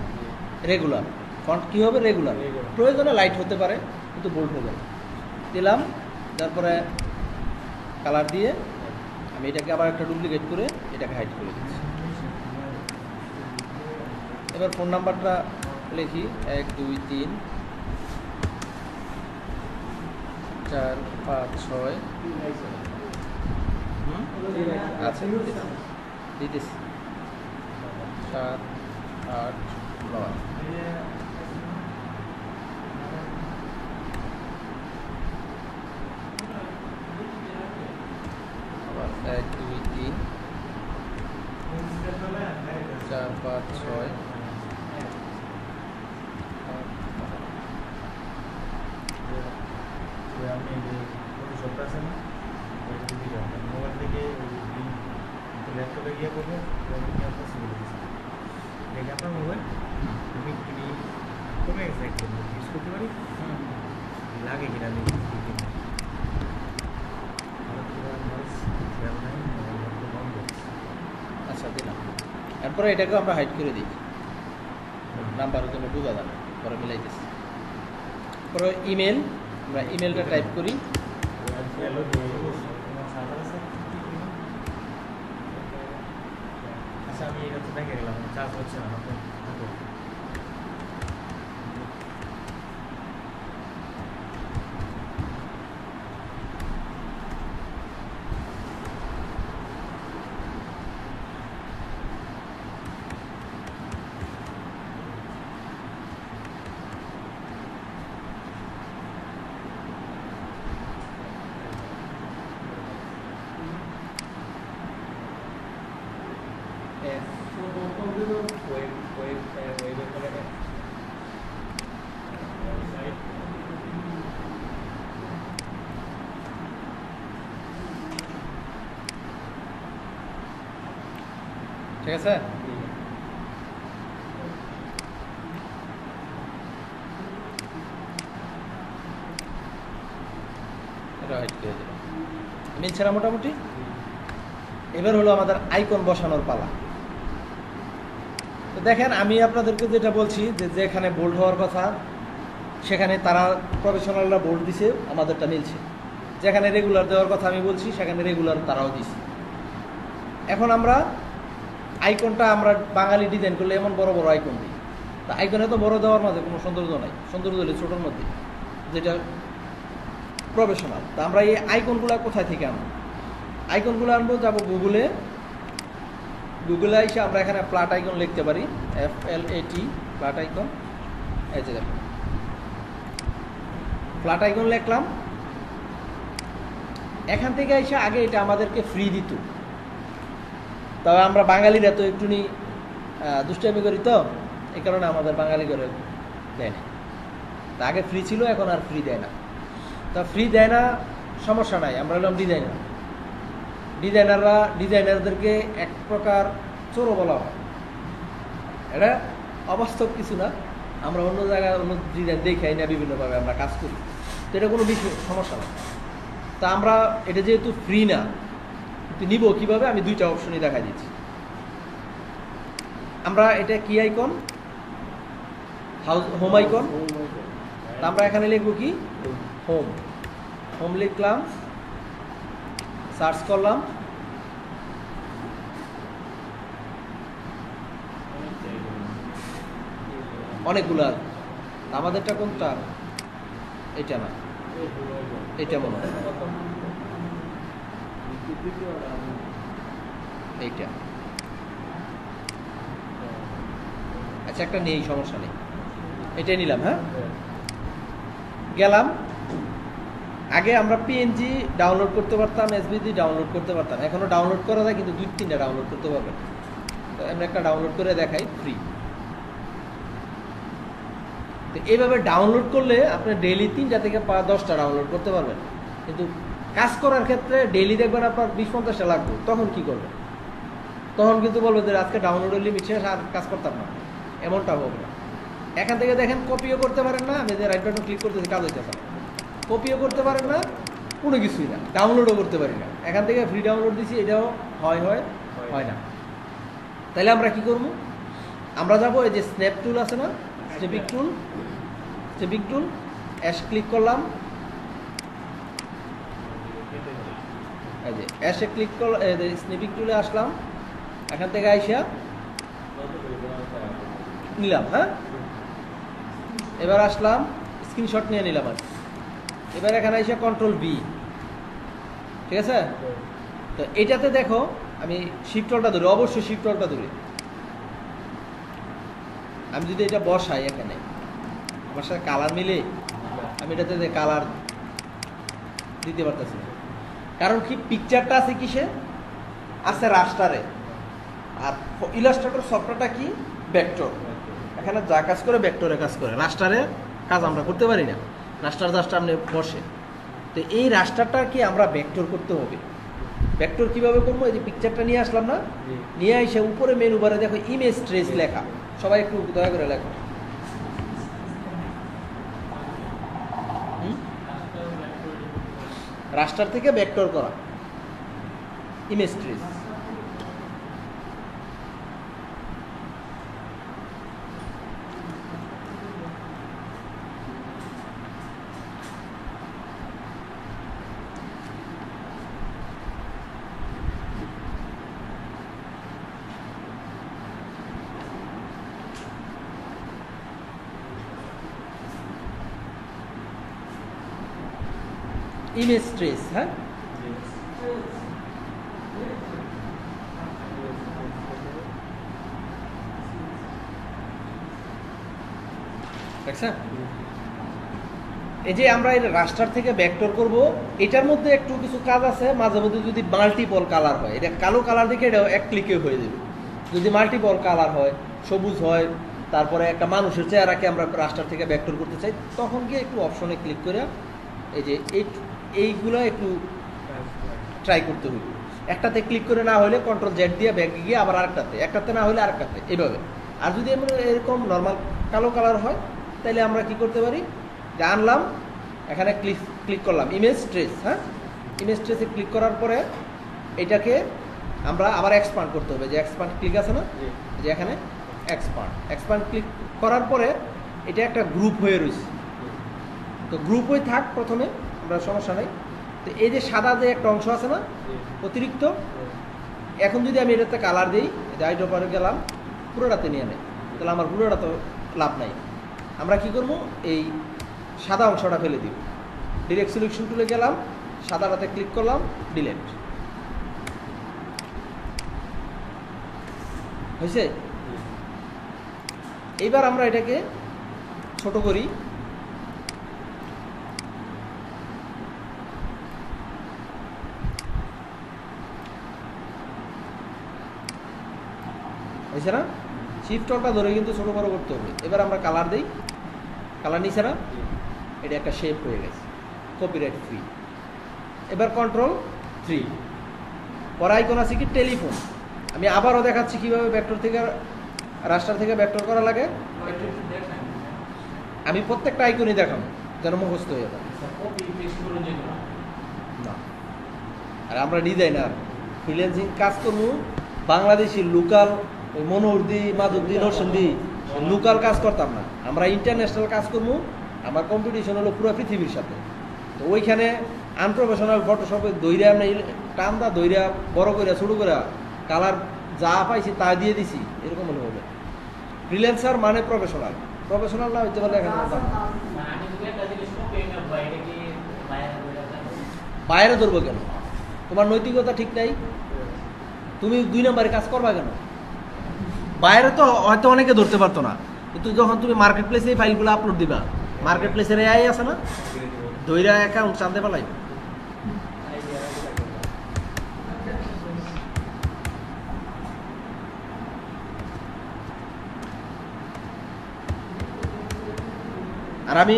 A: রেগুলার ফন্ট কি হবে, রেগুলার। প্রয়োজনে লাইট হতে পারে কিন্তু বোল্ড হবে না। দিলাম, তারপরে কালার দিয়ে আমি এটাকে আবার একটা ডুপ্লিকেট করে এটাকে হাইড করে দিচ্ছি। এবার ফোন নাম্বারটা লিখি 1 2 3 4 5 6। আচ্ছা দিতেছি 7 8 9। আবার 1 2 3 4 5 6।
B: আপনি ফটোশপটা আছে না, মোবাইল থেকে ল্যাপটপে গিয়ে করবেন, আপনার সুবিধা দিচ্ছে দেখে আপনার মোবাইল আমি কমে গেছে একদম ইউজ করতে পারি, লাগে কিনা দেখি।
A: আচ্ছা দিলাম, এরপরে এটাকে আমরা হাইড করে দিই, নাম্বারের জন্য বোঝা যাবে, পরে মিলাইতেছি। পরে ইমেল, আমরা ইমেলটা টাইপ করি।
B: আচ্ছা আমি এটা তো দেখে গেলাম, চার্জ হচ্ছে না।
A: ঠিক আছে, এটা হাইড করে দিলাম। মিলছে না মোটামুটি? এবার হলো আমাদের আইকন বসানোর পালা। তো দেখেন, আমি আপনাদেরকে যেটা বলছি যে যেখানে বোল্ড হওয়ার কথা সেখানে তারা প্রফেশনালরা বোল্ড দিছে, আমাদেরটা মিলছে। যেখানে রেগুলার দেওয়ার কথা আমি বলছি সেখানে রেগুলার তারাও দিছে। এখন আমরা আইকনটা আমরা বাঙালি ডিজাইন করলে এমন বড় বড় আইকন দিই, তা আইকনে তো বড় দেওয়ার মাঝে কোনো সৌন্দর্য নাই, সৌন্দর্য হলে ছোটোর মধ্যে যেটা প্রফেশনাল। তা আমরা এই আইকনগুলো কোথায় থেকে আনবো? আইকনগুলো আনবো, যাবো গুগলে, গুগলে এসে আমরা এখানে প্লাট আইকন লিখতে পারি, FLAT প্লাট আইকন। এই যে দেখো ফ্ল্যাট আইকন লিখলাম। এখান থেকে এসে আগে এটা আমাদেরকে ফ্রি দিত, তবে আমরা বাঙালিরা তো একটুনি দুষ্টামি করি, তো এই কারণে আমাদের বাঙালি করে দেয় না। তা আগে ফ্রি ছিল, এখন আর ফ্রি দেয় না। তা ফ্রি দেয় না সমস্যা নাই, আমরা হলাম ডিজাইনার। ডিজাইনারদেরকে এক প্রকার চোরও বলা হয়। এটা অবাস্তব কিছু না, আমরা অন্য জায়গায় অন্য ডিজাইন দেখাই না, বিভিন্নভাবে আমরা কাজ করি, তো এটা কোনো বিষয় সমস্যা না। তা আমরা এটা যেহেতু ফ্রি না, কিন্তু নিব কীভাবে, আমি দুইটা অপশনই দেখা দিচ্ছি। আমরা এটা কি আইকন, হোম আইকন, তা আমরা এখানে লিখবো কি হোম। হোম লিখলাম, সার্চ করলাম, অনেকগুলো। আমাদেরটা কোনটা, এটা না, এটা মনে হয় এইটা। আচ্ছা একটা নেই, সমস্যা নেই, এটাই নিলাম। হ্যাঁ, গেলাম। আগে আমরা পিএনজি ডাউনলোড করতে পারতাম, এসভিজি ডাউনলোড করতে পারতাম, এখনো ডাউনলোড করা যায়, কিন্তু 2-3টা ডাউনলোড করতে পারবেন। তো আমরা একটা ডাউনলোড করে দেখাই, ফ্রি। তো এইভাবে ডাউনলোড করলে আপনি ডেইলি 3টা থেকে 10টা ডাউনলোড করতে পারবেন। কিন্তু কাজ করার ক্ষেত্রে ডেইলি দেখবেন আপনার 20-50টা লাগবে, তখন কি করবেন? তখন কিন্তু বলবেন যে আজকে ডাউনলোডের লিমিট শেষ, আর কাজ করতাম না, এমনটা হবে না। এখান থেকে দেখেন কপিও করতে পারেন না, আমি যে রাইট বাটন ক্লিক করতেছি কাজ হইতেছে না, কপিও করতে পারেন না, কোনো কিছুই না, ডাউনলোডও করতে পারি না। এখান থেকে ফ্রি ডাউনলোড দিছি, এটাও হয় না। তাহলে আমরা কি করব? আমরা যাব এই যে স্ন্যাপ টুল আছে না, স্ন্যাপিং টুল অ্যাশ ক্লিক করলাম, এই যে অ্যাশে ক্লিক করলাম, স্ন্যাপিং টুলে আসলাম, এখান থেকে আইসা নিলাম। হ্যাঁ, এবার আসলাম, স্ক্রিনশট নিয়ে নিলাম। আর এবার এখানে এসে কন্ট্রোল বি, ঠিক আছে? তো এটাতে দেখো আমি শিফটটা ধরি, অবশ্যই শিফটটা ধরি। আমি যদি এটা বসাই, এখানে আমার সাথে কালার মিলে, আমি এটাতে কালার দিতে পারতেছি না। কারণ কি, পিকচারটা আছে কিসে, আছে রাস্টারে, আর ইলাস্ট্রেটর সফটওয়্যারটা কি, ভেক্টর। এখানে যা কাজ করে ভেক্টরে কাজ করে, রাস্টারে কাজ আমরা করতে পারি না। রাস্টার জাস্ট আপনি বসে, তো এই রাস্টারটা কি আমরা ভেক্টর করতে হবে। ভেক্টর কিভাবে করবো? এই যে পিকচারটা নিয়ে আসলাম না, নিয়ে এসে উপরে মেনু বারে দেখো ইমেজ ট্রেস লেখা, সবাই একটু দয়া করে লেখো। রাস্টার থেকে ভেক্টর করা, ইমেজ ট্রেস। ইমেজ ট্রেস, হ্যাঁ, দেখছেন? এই যে আমরা এই রাস্টার থেকে ভেক্টর করব, এটার মধ্যে একটু কিছু কাজ আছে। মাঝে মধ্যে যদি মাল্টিপল কালার হয়, এটা কালো কালার দেখে এটা এক ক্লিকে হয়ে যাবে। যদি মাল্টিপল কালার হয়, সবুজ হয়, তারপরে একটা মানুষের চেহারাকে আমরা রাস্টার থেকে ভেক্টর করতে চাই, তখন গিয়ে একটু অপশনে ক্লিক করে এই যে এইগুলো একটু ট্রাই করতে হবে। একটাতে ক্লিক করে না হলে কন্ট্রোল জেড দিয়ে ব্যাকে গিয়ে আবার একটাতে না হলে আরেকটাতে, এইভাবে। আর যদি আমরা এরকম নর্মাল কালো কালার হয়, তাহলে আমরা কি করতে পারি, যে আনলাম, এখানে ক্লিক করলাম ইমেজ ট্রেস। হ্যাঁ, ইমেজ ট্রেসে ক্লিক করার পরে এটাকে আমরা আবার এক্সপান্ড করতে হবে। যে এক্সপান্ড ক্লিক আছে না, যে এখানে এক্সপান্ড ক্লিক করার পরে এটা একটা গ্রুপ হয়ে রয়েছে। তো গ্রুপ হয়ে থাক প্রথমে, আমরা সমস্যা নেই। তো এই যে সাদা যে একটা অংশ আছে না অতিরিক্ত, এখন যদি আমি এটাতে কালার দিই, আইড্রপারে গেলাম, পুরোটাতে নিয়ে নেই, তাহলে আমার পুরোটা তো লাভ নাই। আমরা কি করব, এই সাদা অংশটা ফেলে দিব। ডিরেক্ট সিলেকশন টুলে গেলাম, সাদাটাতে ক্লিক করলাম, ডিলেট হয়েছে। এইবার আমরা এটাকে ছোট করি, হয়েছে না? শিফট অলটা ধরে কিন্তু ছোট বড় করতে হবে। এবার আমরা কালার দিই, কালার নিচে না, এটা একটা শেপ হয়ে গেছে, কপিরাইট ফ্রি। এবার কন্ট্রোল 3, পরে আইকন আছে কি টেলিফোন। আমি আবারও দেখাচ্ছি কিভাবে ভেক্টর থেকে রাস্টার থেকে ভেক্টর করা লাগে। আমি প্রত্যেকটা আইকনই দেখাবো যেন মুখস্থ হয়ে যায় না। আর আমরা ডিজাইনার ফ্রিল্যান্সিং কাজ করবো, বাংলাদেশি লোকাল মনোহরদি মাধবদি নরসিংদী লোকাল কাজ করতাম না, আমরা ইন্টারন্যাশনাল কাজ করবো। আমার কম্পিটিশন হলো পুরো পৃথিবীর সাথে। তো ওইখানে আনপ্রফেশনাল ফটোশপে দইরা আমরা টান্দা দইরা বড় করে ছোটো করে কালার যা পাইছি তা দিয়ে দিছি, এরকম হলে হবে। ফ্রিল্যান্সার মানে প্রফেশনাল, প্রফেশনাল না হইতে পারলে এখানে বাইরে ধরবো কেন? তোমার নৈতিকতা ঠিক নাই, তুমি 2 নম্বরে কাজ করবা কেন? বাইরে তো হয়তো অনেকে ধরতে পারতো না, কিন্তু যখন তুমি মার্কেট প্লেসে এই ফাইলগুলো আপলোড দিবা, মার্কেট প্লেসের এআই আছে না, দইরা অ্যাকাউন্ট চান্দে পালাই। আর আমি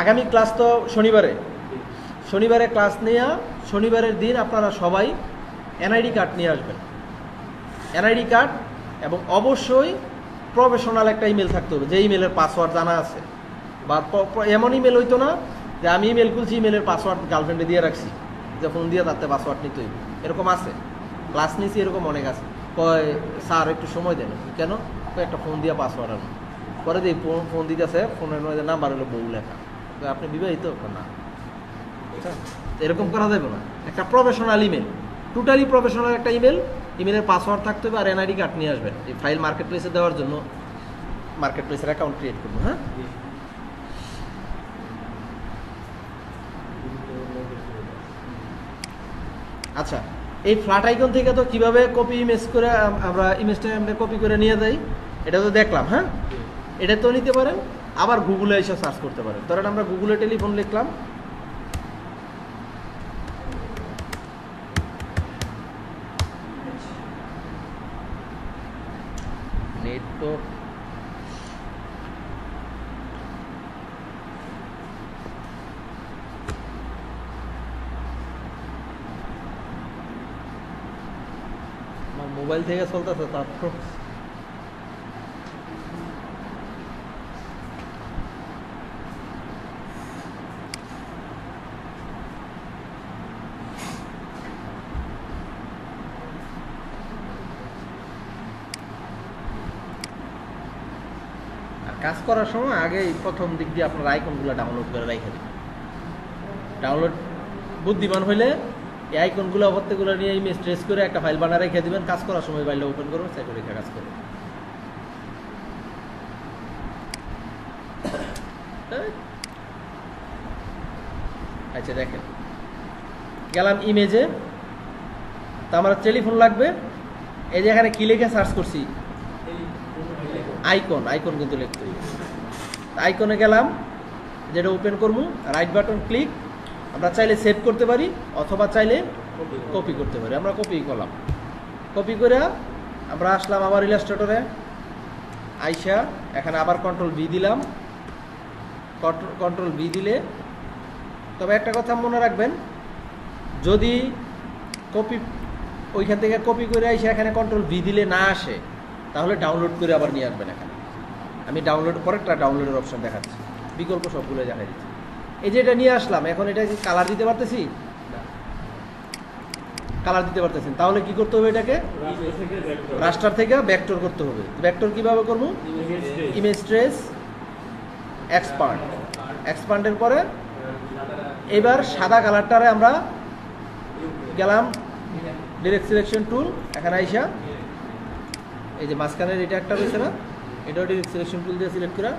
A: আগামী ক্লাস তো শনিবারে ক্লাস নিয়ে, শনিবারের দিন আপনারা সবাই এনআইডি কার্ড নিয়ে আসবেন। এনআইডি কার্ড এবং অবশ্যই প্রফেশনাল একটা ইমেল থাকতে হবে, যে ইমেলের পাসওয়ার্ড জানা আছে। বা এমন ইমেল হইতো না যে আমি ইমেল খুলছি, ইমেলের পাসওয়ার্ড গার্লফ্রেন্ডে দিয়ে রাখছি, যে ফোন দিয়ে তাতে পাসওয়ার্ড নিতে হইব। এরকম আছে, ক্লাস নিয়েছি এরকম অনেক আছে। কয় স্যার একটু সময় দেন, কেন? একটা ফোন দিয়ে পাসওয়ার্ড আনো, পরে দিয়ে ফোন দিতেছে, ফোনের মধ্যে নাম্বার হলো বউ লেখা, আপনি বিবাহিত না, এরকম করা যাবে না। একটা প্রফেশনাল ইমেল, টোটালি প্রফেশনাল একটা ইমেল, ইমেলের পাসওয়ার্ড থাকতে হবে, আর এনআইডি কার্ড নিয়ে আসবেন। এই ফাইল মার্কেট প্লেসে দেওয়ার জন্য মার্কেট প্লেসের অ্যাকাউন্ট ক্রিয়েট করবো। হ্যাঁ, আচ্ছা, এই ফ্ল্যাট আইকন থেকে তো কিভাবে কপি ইমেজ করে আমরা ইমেজটা কপি করে নিয়ে যাই, এটা তো দেখলাম। হ্যাঁ, এটা তো নিতে পারেন, আবার গুগলে এসে সার্চ করতে পারেন। ধরেন আমরা গুগলে টেলিফোন লিখলাম, নেট তো মোবাইল থেকে চলতেছে, তারপর কাজ করার সময় আগে প্রথম দিক দিয়ে আপনার আইকনগুলো ডাউনলোড করে রেখে দিন। ডাউনলোড বুদ্ধিমান হইলে এই আইকনগুলো প্রত্যেকগুলো নিয়ে ইমেজ ট্রেস করে একটা ফাইল বানিয়ে রেখে দিবেন। কাজ করার সময় ফাইলটা ওপেন করবেন, সেটা রেখে কাজ করবেন। আচ্ছা দেখেন, গেলাম ইমেজে, তো আমার টেলিফোন লাগবে। এই যে এখানে কি লিখে সার্চ করছি, আইকন কিন্তু লিখতে হবে। আইকনে গেলাম, যেটা ওপেন করবো, রাইট বাটন ক্লিক। আমরা চাইলে সেভ করতে পারি অথবা চাইলে কপি করতে পারি। আমরা কপি করলাম, কপি করে আমরা আসলাম আবার ইলাস্ট্রেটরে আইসা, এখানে আবার কন্ট্রোল ভি দিলাম। কন্ট্রোল ভি দিলে, তবে একটা কথা মনে রাখবেন, যদি কপি ওইখান থেকে কপি করে আইসা এখানে কন্ট্রোল ভি দিলে না আসে, তাহলে ডাউনলোড করে আবার নিয়ে আসবেন এখানে। আমি ডাউনলোড পরে একটা ডাউনলোডের অপশন দেখাচ্ছি, বিকল্প সবগুলো দেখা দিচ্ছি। এই যে এটা নিয়ে আসলাম, এখন এটা কি কালার দিতে পারতেছি? কালার দিতে পারতেছেন, তাহলে কি করতে হবে? এটাকে রাস্টার থেকে ভেক্টর করতে হবে। ভেক্টর কিভাবে করবো? ইমেজ ট্রেস, এক্সপান্ডের পরে এবার সাদা কালারটারে আমরা গেলাম ডিরেক্ট সিলেকশন টুল, এখানে আইসা এই যে মাঝখানের এটা একটা রয়েছে না, এটাও ডিরেক্ট সিলেকশন টুল দিয়ে সিলেক্ট করা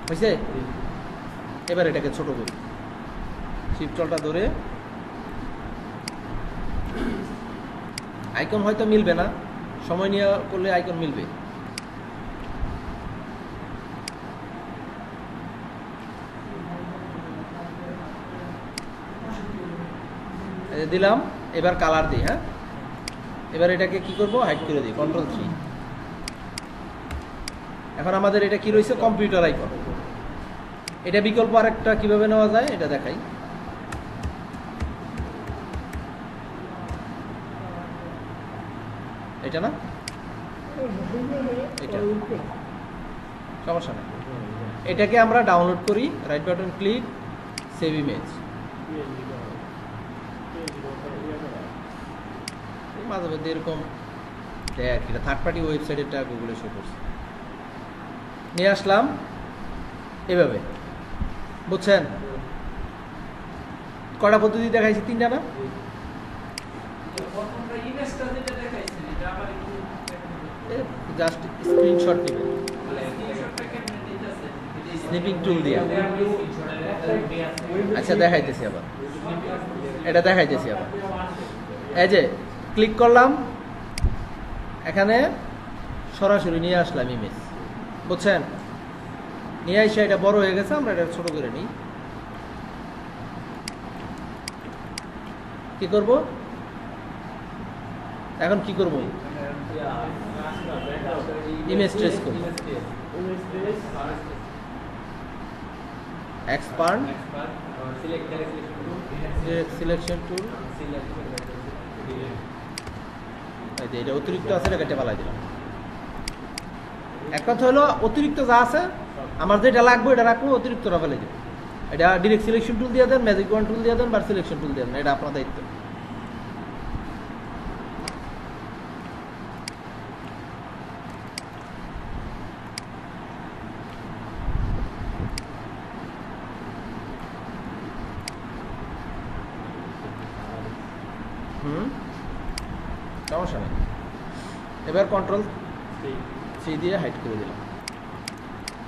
A: হয়েছে। এবার এটাকে ছোট করি, শিফটটা ধরে। আইকন হয়তো মিলবে না, সময় নিয়ে করলে আইকন মিলবে। দিলাম, এবার কালার দিই। হ্যাঁ, এবার এটাকে কি করব, হাইড করে দিই, Ctrl+3। এখন আমাদের এটা কি রয়েছে, কম্পিউটার আইকন। এটা বিকল্প আরেকটা কিভাবে নেওয়া যায় এটা দেখাই। এটা না, এটা সমস্যা নেই। এটাকে আমরা ডাউনলোড করি, right button click, save image. মাঝে মধ্যে এরকম দেখ, এটা থার্ড পার্টি ওয়েবসাইটেরটা গুগলে শো করছে। নিয়ে আসলাম এভাবে, বুঝছেন? কয়টা পদ্ধতি দেখাইছি, 3টা না? জাস্ট স্ক্রিনশট নেবেন স্নিপিং টুল দিয়ে। আচ্ছা দেখাইতেছি আবার, এটা দেখাইতেছি আবার। এই যে ক্লিক করলাম, এখানে সরাসরি নিয়ে আসলাম ইমেজ, বুঝছেন? নিয়ে আসে এটা বড় হয়ে গেছে, আমরা এটা ছোট করে নিই। কি করব এখন, কি করব, ইমেজ ট্রেস করব, এক্সপান্ড সিলেকশন টুল। এটা অতিরিক্ত আছে, এটা কেটে পালাই দিলাম। এক কথা হলো অতিরিক্ত যা আছে আমার যেটা লাগবে এটা রাখবো, অতিরিক্তটা ফেলে দিব। এটা ডিরেক্ট সিলেকশন টুল দিয়ে দেন, ম্যাজিক ওয়ান টুল দিয়ে দেন, বা সিলেকশন টুল দিয়ে দেন, এটা আপনার দায়িত্ব। সমস্যা নেই। এবার Ctrl+C দিয়ে হাইড করে দিলাম।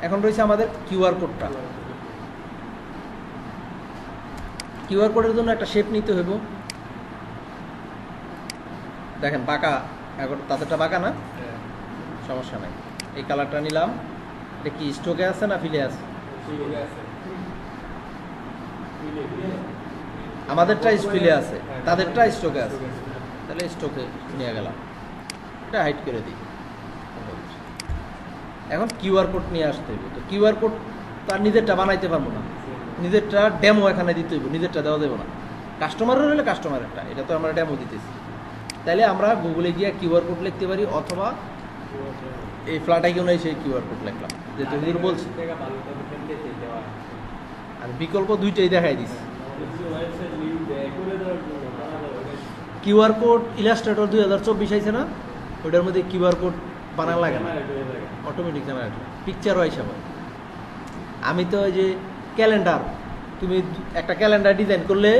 A: এখন রয়েছে আমাদের কিউআর কোডটা। কিউআর কোডের জন্য একটা শেপ নিতে হইব। দেখেন বাঁকা, এখন তাদেরটা বাঁকা না, সমস্যা নাই। এই কালারটা নিলাম। এটা কি স্টকে আছে না ফিলে আছে? আমাদেরটা ফিলে আছে, তাদেরটা স্টকে আছে। তাহলে স্টকে নিয়ে গেলাম, এটা হাইড করে দিই। এখন কিউআর কোড নিয়ে আসতে হইব। তো কিউআর কোড তার নিজেরটা বানাইতে পারবো না, নিজেরটা ডেমো এখানে দিতে হইব, নিজেরটা দেওয়া দেবো না। কাস্টমারের হলে কাস্টমারেরটা, এটা তো আমরা ডেমো দিতেছি। তাইলে আমরা গুগলে গিয়ে কিউআর কোড লিখতে পারি, অথবা এই ফ্ল্যাট আইকনে সেই কিউআর কোড লিখলাম, যে তুমি বলছি। আর বিকল্প দুইটাই দেখাই দিছি। কিউআর কোড ইলাস্ট্রেটর 2024 আইছে না, ওইটার মধ্যে কিউআর কোড বানানো লাগে না, অটোমেটিক জেনারেট পিকচারও হিসাবে। আমি তো ওই যে ক্যালেন্ডার, তুমি একটা ক্যালেন্ডার ডিজাইন করলে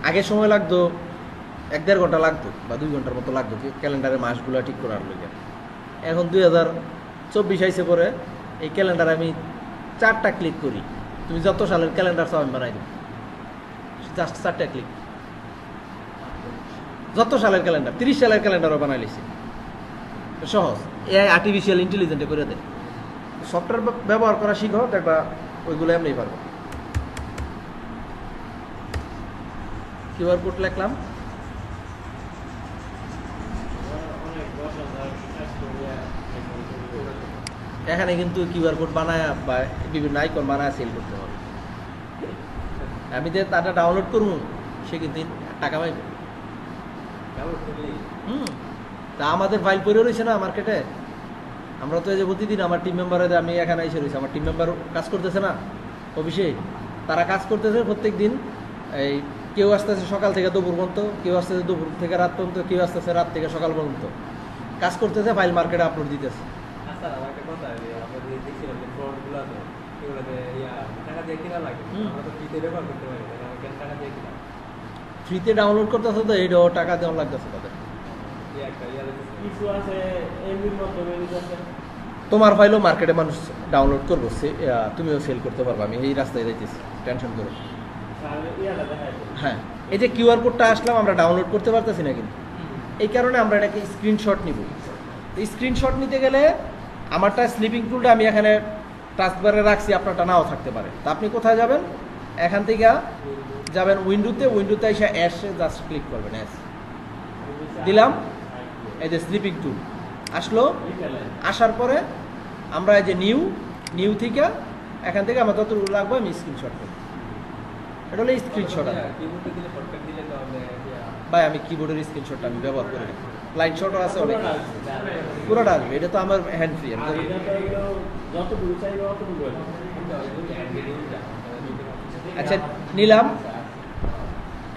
A: আগে সময় লাগতো 1-1.5 ঘন্টা লাগতো, বা 2 ঘন্টার মতো লাগতো ক্যালেন্ডারের মাসগুলো ঠিক করার লগে। এখন 2024 আইসে পরে এই ক্যালেন্ডার আমি 4টা ক্লিক করি, তুমি যত সালের ক্যালেন্ডার চাও আমি বানাই দেবো, জাস্ট 4টা ক্লিক। যত সালের ক্যালেন্ডার, 30 সালের ক্যালেন্ডারও বানাই লিছি, সহজ। এআই আর্টিফিশিয়াল ইন্টেলিজেন্টে করে দেয়। সফটওয়্যার ব্যবহার করা শিখো, দেখবা ওইগুলো এমনি পারবো। কিউআর কোড লিখলাম, এখানে কিন্তু কিউআর কোড বানায় বা বিভিন্ন আইকন বানায় সেল করতে হবে। আমি যে তাটা ডাউনলোড করবো, সে কিন্তু টাকা পাইবে। তা আমাদের ফাইল পড়ে রয়েছে না মার্কেটে, আমরা তো এই যে প্রতিদিন আমার টিম মেম্বারের, আমি এখানে এসে রয়েছি, আমার টিম মেম্বার কাজ করতেছে না অফিসে, তারা কাজ করতেছে প্রত্যেক দিন। এই কেউ আসতেছে সকাল থেকে দুপুর পর্যন্ত, কেউ আসতেছে দুপুর থেকে রাত পর্যন্ত, কেউ আসতেছে রাত থেকে সকাল পর্যন্ত, কাজ করতেছে, ফাইল মার্কেটে আপলোড দিতেছে। ফ্রিতে ডাউনলোড করতেছে তো এইটাও টাকা দেওয়া লাগতেছে তাদের। তোমার ফাইলও মার্কেটে মানুষ ডাউনলোড করবো, তুমিও সেল করতে পারবে। আমি এই রাস্তায় যাইতেছি, টেনশন করো। হ্যাঁ, এই যে কিউআর কোডটা আসলাম, আমরা ডাউনলোড করতে পারতেছি না কিন্তু, এই কারণে আমরা এটাকে স্ক্রিনশট নিব। স্ক্রিনশট নিতে গেলে আমারটা স্লিপিং টুলটা আমি এখানে টাস্কবারে রাখছি, আপনারটা নাও থাকতে পারে। তা আপনি কোথায় যাবেন, এখান থেকে যাবেন উইন্ডোতে এসে অ্যাশে জাস্ট ক্লিক করবেন, অ্যাশ দিলাম। এই যে স্লিপিং টুল আসলো, আসার পরে আমরা এই যে নিউ থেকে এখান থেকে আমার যতটুকু লাগবে আমি স্ক্রিনশট করব। এটা হলো স্ক্রিনশট। ভাই আমি কিবোর্ডের স্ক্রিনশটটা আমি ব্যবহার করি, লাইন শটও আছে অনেক, পুরোটা আসবে। এটা তো আমার হ্যান্ড ফ্রি। আচ্ছা নিলাম,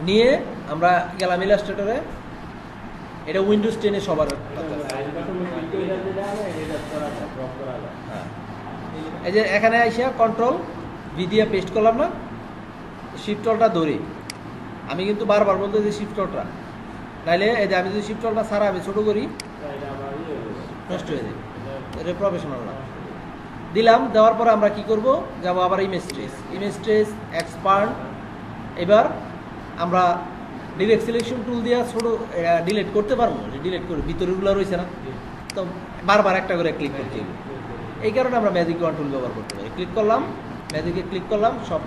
A: নিয়ে আমরা গেলাম ইলাস্ট্রেটরে। এটা উইন্ডোজ 10-এ সবার এই যে এখানে আইসা কন্ট্রোল ভি দিয়ে পেস্ট করলাম না, শিফটলটা ধরে আমি কিন্তু বারবার বলতে যে শিফটলটা, তাইলে এই যে আমি যদি শিফটলটা ছাড়া আমি ছোট করি নষ্ট হয়ে যাবে। এটা প্রফেশনাল না। দিলাম, দেওয়ার পরে আমরা কি করব, যাব আবার ইমেজ ট্রেস এক্সপান্ড। এবার আমরা ডিরেক্ট সিলেকশন টুল দিয়ে ছোট ডিলিট করতে পারবো, ডিলিট করে ভিতরেগুলো রয়েছে না, তো বারবার একটা করে ক্লিক করতে হবে। এই কারণে আমরা ম্যাজিক ওয়ান টুল ব্যবহার করতে পারি। ক্লিক করলাম, ম্যাজিকে ক্লিক করলাম, সব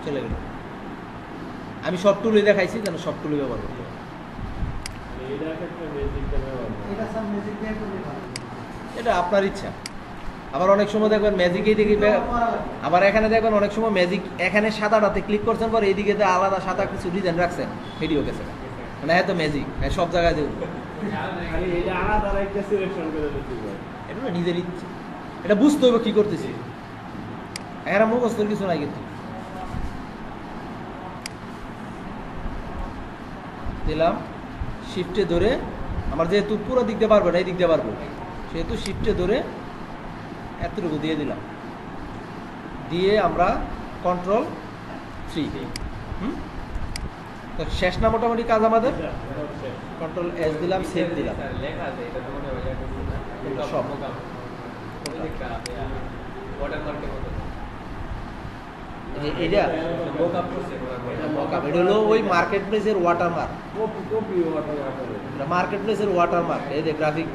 A: চলে গেল। আমি সব টুলই দেখাইছি যেন সব টুলই ব্যবহার করতে পারি। এটা আপনার ইচ্ছা। আবার অনেক সময় দেখবেন ম্যাজিকেই দেখি, আবার এখানে দেখবেন অনেক সময় ম্যাজিক এখানে সাদাটাতে ক্লিক করছেন পর এইদিকে আলাদা সাদা কিছু ডিজাইন রাখছেন, ভিডিও গেছে মানে হ্যাঁ তো ম্যাজিক সব জায়গায় দেব। এটা নিজের ইচ্ছে, এটা বুঝতে হবে কি করতেছি, এখানে মুখস্থর কিছু নাই। কিন্তু দিলাম, শিফটে ধরে আমার যেহেতু পুরো দিক দিয়ে পারবো না, এই দিক দিয়ে পারবো, সেহেতু শিফটে ধরে এতটুকু দিয়ে দিলাম, দিয়ে আমরা কন্ট্রোল 3। তো শেষ না মোটামুটি কাজ আমাদের। কন্ট্রোল এস দিলাম, সেভ দিলাম, সব এটা হলো ওই মার্কেট প্লেসের ওয়াটারমার্ক, মার্কেট প্লেসের ওয়াটারমার্ক। এই যে গ্রাফিক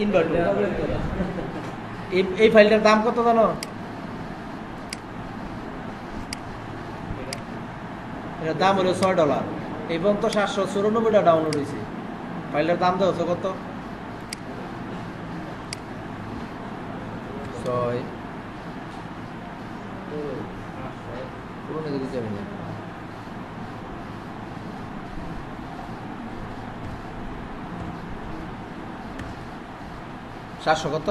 A: ইনভার্টার, এই ফাইলটার দাম কত জানো? এটার দাম হলো $6। এই পর্যন্ত 794টা ডাউনলোড হয়েছে। ফাইলটার দাম দেওয়া হচ্ছে কত? 6 পুরোনো দিকে যাবে না। $700 কত?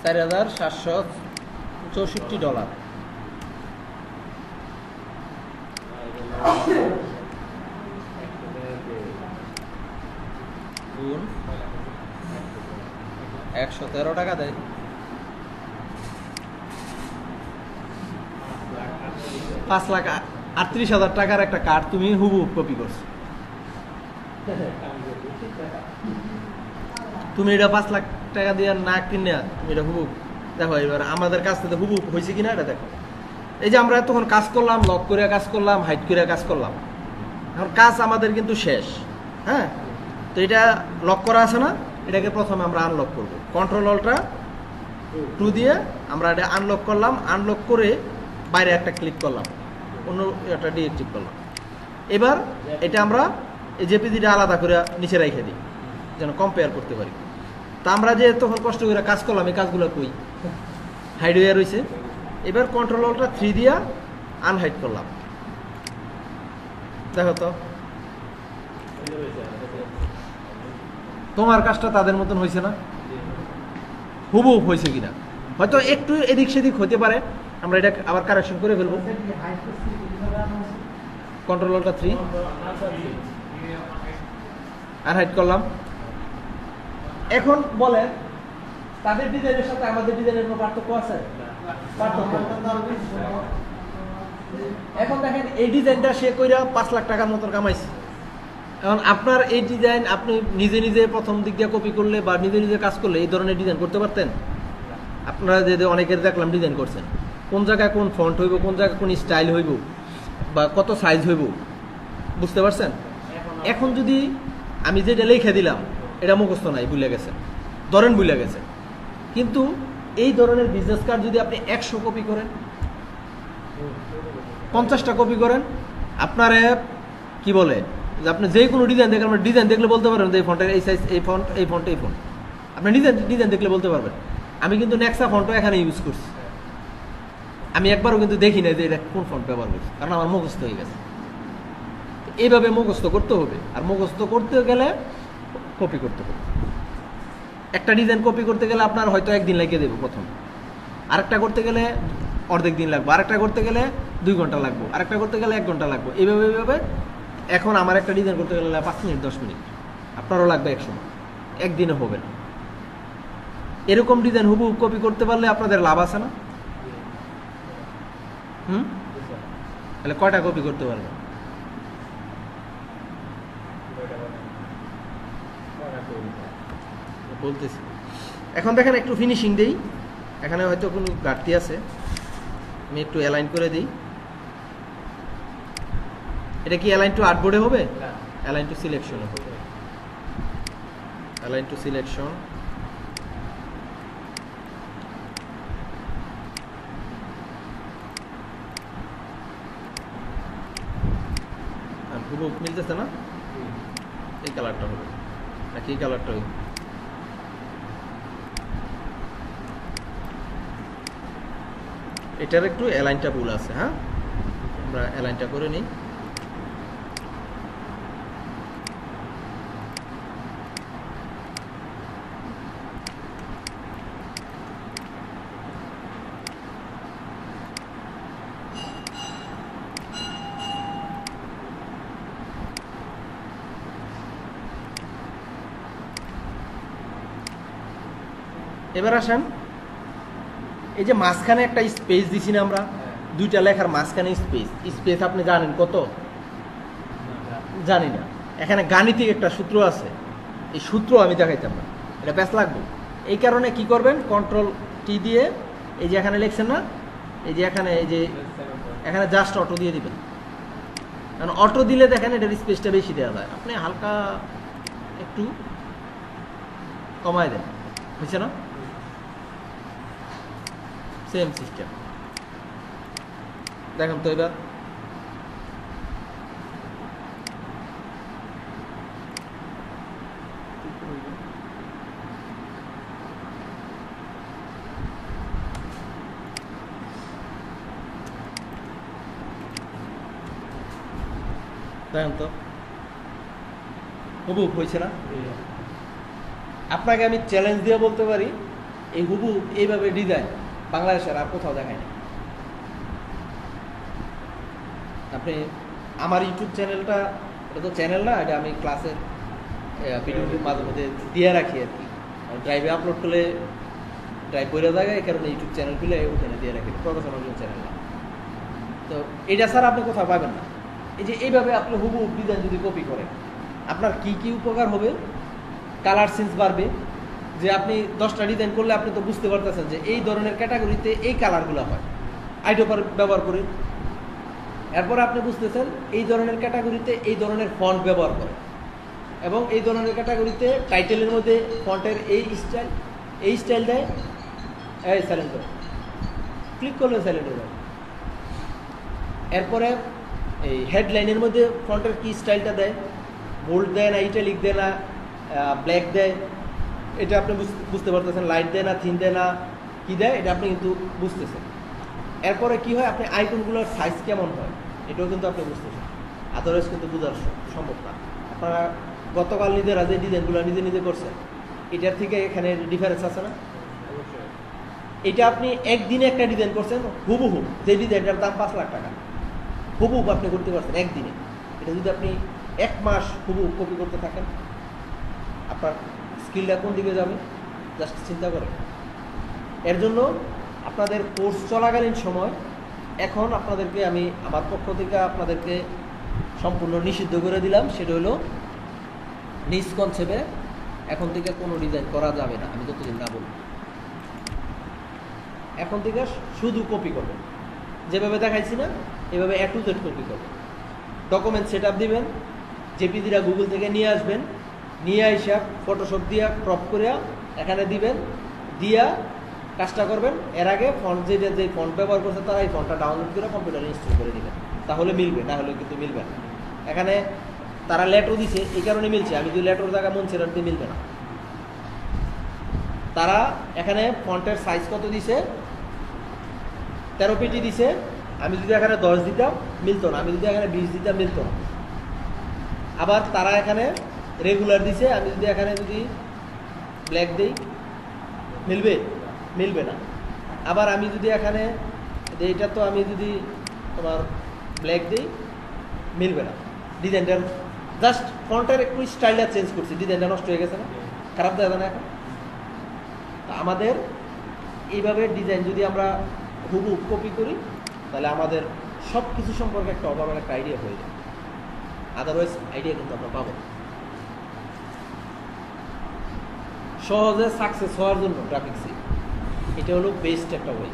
A: $4,764। গুণ 113 টাকা দেয়। $5,38,000 টাকার একটা কার্ড তুমি হুবহু কপি করছো। তুমি এটা 5 লাখ টাকা দিয়ে না কিনে তুমি এটা হুবহু দেখো। এবার আমাদের কাছ থেকে হুবহু হয়েছে কিনা এটা দেখো। এই যে আমরা তখন কাজ করলাম, লক করে কাজ করলাম, হাইড করে কাজ করলাম, এখন কাজ আমাদের কিন্তু শেষ। হ্যাঁ, তো এটা লক করা আছে না, এটাকে প্রথমে আমরা আনলক করব। কন্ট্রোল অল্ট্রা 2 দিয়ে আমরা এটা আনলক করলাম, আনলক করে বাইরে একটা ক্লিক করলাম, অন্য একটা ডিএক্টিভ করলাম। এবার এটা আমরা এই জেপিজিটা আলাদা করে নিচে রেখে দিই যেন কম্পেয়ার করতে পারি। তা আমরা যে তখন কষ্ট করে কাজ করলাম, এই কাজগুলো কই হাইড হয়ে রয়েছে। এবার কন্ট্রোল অল্ট্রা 3 দিয়া আনহাইড করলাম, দেখো তো তোমার কাজটা তাদের মতন হয়েছে না, হুবহু হয়েছে কিনা। হয়তো একটু এদিক সেদিক হতে পারে, আমরা এটা আবার কারেকশন করে ফেলবো। কন্ট্রোল অল্ট্রা 3 আনহাইড করলাম। এখন বলেন তাদের ডিজাইনের সাথে আমাদের ডিজাইনের কোনো পার্থক্য আছে? এখন দেখেন এই ডিজাইনটা সে কইরা 5 লাখ টাকার মতন কামাইছে। এখন আপনার এই ডিজাইন আপনি নিজে নিজে প্রথম দিক দিয়ে কপি করলে বা নিজে নিজে কাজ করলে এই ধরনের ডিজাইন করতে পারতেন? আপনারা যে অনেকের দেখলাম ডিজাইন করছেন, কোন জায়গায় কোন ফন্ট হইব, কোন জায়গায় কোন স্টাইল হইব, বা কত সাইজ হইব, বুঝতে পারছেন? এখন যদি আমি যেটা লিখে দিলাম এটা মুখস্থ নাই, ভুলে গেছে, ধরেন ভুলে গেছে, কিন্তু এই ধরনের বিজনেস কার্ড যদি আপনি 100 কপি করেন, 50টা কপি করেন, আপনারে কি বলে যে আপনি যে কোনো ডিজাইন দেখলে, আপনার ডিজাইন দেখলে বলতে পারবেন যে এই ফন্টের এই সাইজ, এই ফন্ট, এই ফন্ট, এই ফন্ট, আপনি ডিজাইন দেখলে বলতে পারবেন। আমি কিন্তু নেক্সা ফন্টও এখানে ইউজ করছি, আমি একবারও কিন্তু দেখি না যে এটা কোন ফন্ট ব্যবহার করছি, কারণ আমার মুখস্থ হয়ে গেছে। এইভাবে মুখস্থ করতে হবে, আর মুখস্থ করতে গেলে কপি করতে হবে। একটা ডিজাইন কপি করতে গেলে আপনার হয়তো একদিন লাগিয়ে দেবো প্রথম, আরেকটা করতে গেলে অর্ধেক দিন লাগবে, আরেকটা করতে গেলে 2 ঘন্টা লাগবে, আরেকটা করতে গেলে 1 ঘন্টা লাগবে। এইভাবে এখন আমার একটা ডিজাইন করতে গেলে 5 মিনিট 10 মিনিট, আপনারও লাগবে এক সময়, একদিনে হবে না। এরকম ডিজাইন হুবহু কপি করতে পারলে আপনাদের লাভ আছে না? তাহলে কয়টা কপি করতে পারবেন? বলতেছি। এখন দেখেন একটু ফিনিশিং দেই, এখানে হয়তো কোনো ঘাটতি আছে, আমি একটু অ্যালাইন করে দিই। এটা কি অ্যালাইন টু আর্টবোর্ডে হবে? অ্যালাইন টু সিলেকশনে হবে। অ্যালাইন টু সিলেকশন, হুবহু মিলতেছে না? এই কালারটা হবে নাকি এই কালারটা হবে? এটার একটু অ্যালাইনটা ভুল আছে। হ্যাঁ, আমরা অ্যালাইনটা করে নিই। এবার আসেন, এই যে মাঝখানে একটা স্পেস দিছি না আমরা, 2টা লেখার মাঝখানে স্পেস আপনি জানেন কত? জানি না। এখানে গাণিতিক একটা সূত্র আছে, এই সূত্র আমি দেখাইতাম না, এটা ব্যাস লাগবে। এই কারণে কি করবেন, কন্ট্রোল টি দিয়ে এই যে এখানে লিখছেন না, এই যে এখানে জাস্ট অটো দিয়ে দিবেন। কারণ অটো দিলে দেখেন এটার স্পেসটা বেশি দেওয়া যায়, আপনি হালকা একটু কমায় দেন, হয়েছে না? সেম সিস্টেম দেখেন তো। এবার দেখেন তো হুবহু হয়েছে না? আপনাকে আমি চ্যালেঞ্জ দিয়ে বলতে পারি, এই হুবহু এইভাবে ডিজাইন বাংলাদেশের আর কোথাও দেখায় না। আপনি আমার ইউটিউব চ্যানেলটা, এটা তো চ্যানেল না, এটা আমি ক্লাসের ভিডিও মাঝে মধ্যে দিয়ে রাখি আর কি। ড্রাইভে আপলোড করলে ড্রাইভ করে জায়গায়, এই কারণে ইউটিউব চ্যানেলগুলো ওখানে দিয়ে রাখি, প্রফেশনাল চ্যানেল না। তো এটা ছাড়া আপনি কোথাও পাবেন না। এই যে এইভাবে আপনি হুবহু ডিজাইন যদি কপি করেন, আপনার কি কি উপকার হবে? কালার সেন্স বাড়বে, যে আপনি 10টা ডিজাইন করলে আপনি তো বুঝতে পারতেছেন যে এই ধরনের ক্যাটাগরিতে এই কালারগুলো হয়, আইডোপার ব্যবহার করে। এরপর আপনি বুঝতেছেন এই ধরনের ক্যাটাগরিতে এই ধরনের ফন্ট ব্যবহার করে, এবং এই ধরনের ক্যাটাগরিতে টাইটেলের মধ্যে ফন্টের এই স্টাইল দেয়। এই সাইলেন্ট করে ক্লিক করলে সাইলেন্ট হয়ে যাবে। এরপরে এই হেডলাইনের মধ্যে ফন্টের কি স্টাইলটা দেয়, বোল্ড দেয় না, ইটালিক দেয় না, ব্ল্যাক দেয়, এটা আপনি বুঝতে পারতেছেন। লাইট দেয় না, থিন দেয় না, কি দেয়, এটা আপনি কিন্তু বুঝতেছেন। এরপরে কি হয়, আপনি আইকনগুলোর সাইজ কেমন হয় এটাও কিন্তু আপনি বুঝতেছেন। আদারওয়াইজ কিন্তু বোঝা সম্ভব না। আপনারা গতকাল নিজেরা যে ডিজাইনগুলো নিজে করছেন, এটার থেকে এখানে ডিফারেন্স আছে না? এটা আপনি একদিনে একটা ডিজাইন করছেন হুবহু, যে ডিজাইনটার দাম 5 লাখ টাকা, হুবহু আপনি করতে পারছেন একদিনে। এটা যদি আপনি 1 মাস হুবহু কপি করতে থাকেন, আপনার স্কিলটা কোন দিকে যাবে জাস্ট চিন্তা করেন। এর জন্য আপনাদের কোর্স চলাকালীন সময় এখন আপনাদেরকে আমি আমার পক্ষ থেকে আপনাদেরকে সম্পূর্ণ নিষিদ্ধ করে দিলাম, সেটা হলো নিজ কনসেপ্টে এখন থেকে কোনো ডিজাইন করা যাবে না, আমি যতদিন না বলব। এখন থেকে শুধু কপি করবেন, যেভাবে দেখাইছি না এভাবে A to Z কপি করবেন। ডকুমেন্ট সেট আপ দিবেন, জেপিজিরা গুগল থেকে নিয়ে আসবেন, নিয়ে আইসা ফটোশপ দিয়া ক্রপ করিয়া এখানে দিবেন, দিয়া কাজটা করবেন, এর আগে ফন্ট যে ফন্ট ব্যবহার করছে তারা এই ফন্টটা ডাউনলোড করে কম্পিউটারে ইনস্টল করে দিবেন, তাহলে মিলবে, না হলে কিন্তু মিলবে না। এখানে তারা লেটার দিছে এই কারণে মিলছে, আমি যদি লেটার জায়গা মন ছেড়ে দিতে মিলবে না। তারা এখানে ফন্টের সাইজ কত দিছে, 13 পিটি দিছে, আমি যদি এখানে 10 দিতাম মিলতো না, আমি যদি এখানে 20 দিতাম মিলতো না। আবার তারা এখানে রেগুলার দিছে, আমি যদি এখানে যদি ব্ল্যাক দিই মিলবে, মিলবে না। আবার আমি যদি এখানে এইটা তো আমি যদি তোমার ব্ল্যাক দিই মিলবে না। ডিজাইনটা জাস্ট ফন্টের একটু স্টাইলটা চেঞ্জ করছি, ডিজাইনটা নষ্ট হয়ে গেছে না, খারাপ দেখা যায় না এখন। আমাদের এইভাবে ডিজাইন যদি আমরা হুবহু কপি করি তাহলে আমাদের সব কিছু সম্পর্কে একটা ওভারঅল একটা আইডিয়া হয়ে যায়, আদারওয়াইজ আইডিয়া কিন্তু আমরা পাবো। সহজে সাকসেস হওয়ার জন্য গ্রাফিক্সে এটা হলো বেস্ট একটা ওয়ে,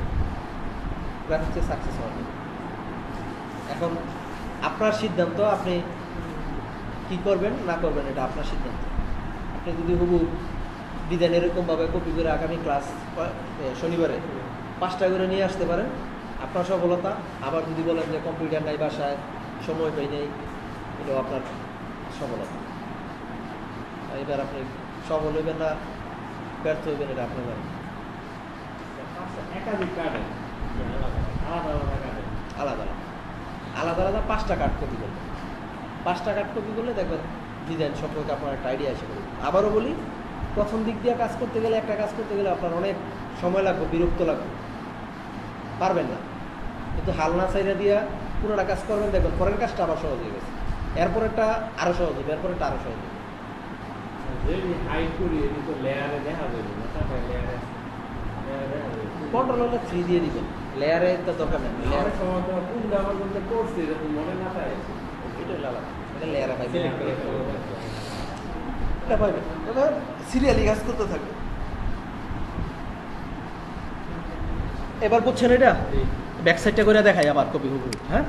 A: গ্রাফিক্সে সাকসেস হওয়ার জন্য। এখন আপনার সিদ্ধান্ত, আপনি কি করবেন না করবেন এটা আপনার সিদ্ধান্ত। আপনি যদি হুবহু ডিজাইন এরকমভাবে কপি করে আগামী ক্লাস শনিবারে 5টা করে নিয়ে আসতে পারেন, আপনার সফলতা। আবার যদি বলেন যে কম্পিউটার নাই বাসায়, সময় পাই নেই, এটাও আপনার সফলতা। এবার আপনি সফল হইবেন না ব্যর্থ হইবেন এটা আপনার জানেন।
B: একাধিক কার্ডে
A: আলাদা আলাদা 5টা কার্ড কপি করবেন। 5টা কার্ড কপি করলে দেখবেন ডিজাইন সম্পর্কে আপনার একটা আইডিয়া এসে পড়বে। আবারও বলি, প্রথম দিক দিয়ে কাজ করতে গেলে, একটা কাজ করতে গেলে আপনার অনেক সময় লাগবে, বিরক্ত লাগবে, পারবেন না। কিন্তু হালনা সাইডা দিয়া পুরোটা কাজ করবেন, দেখবেন পরের কাজটা আবার সহজ হয়ে গেছে, এরপরেরটা আরও সহজ হবে, এরপরেরটা আরও সহজ হবে। কন্ট্রোল হলে 3 দিয়ে দিবেন, লেয়ারে তো দরকার নেই, লেয়ারে লেয়ারে পাইবেন, সিরিয়ালি কাজ করতে থাকবে। এবার বুঝছেন এটা, ব্যাক সাইডটা করে দেখাই আবার কপি হুবহু, হ্যাঁ,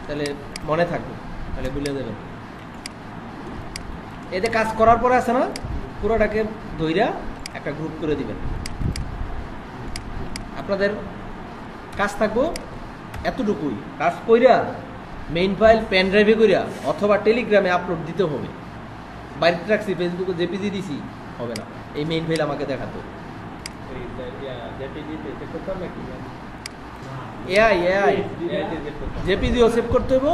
A: তাহলে মনে থাকবে, তাহলে ভুলে দেবেন। এতে কাজ করার পরে আছে না, পুরোটাকে ধইরা একটা গ্রুপ করে দিবেন। আপনাদের কাজ থাকবো এতটুকুই, কাজ কইরা মেইন ফাইল পেন ড্রাইভে কইরা অথবা টেলিগ্রামে আপলোড দিতে হবে। বাড়িতে রাখছি, ফেসবুকে জেপিজি দিছি হবে না, এই মেইন ফাইল আমাকে দেখাতে হবে। এআই জেপিজিও সেভ করতে হইব,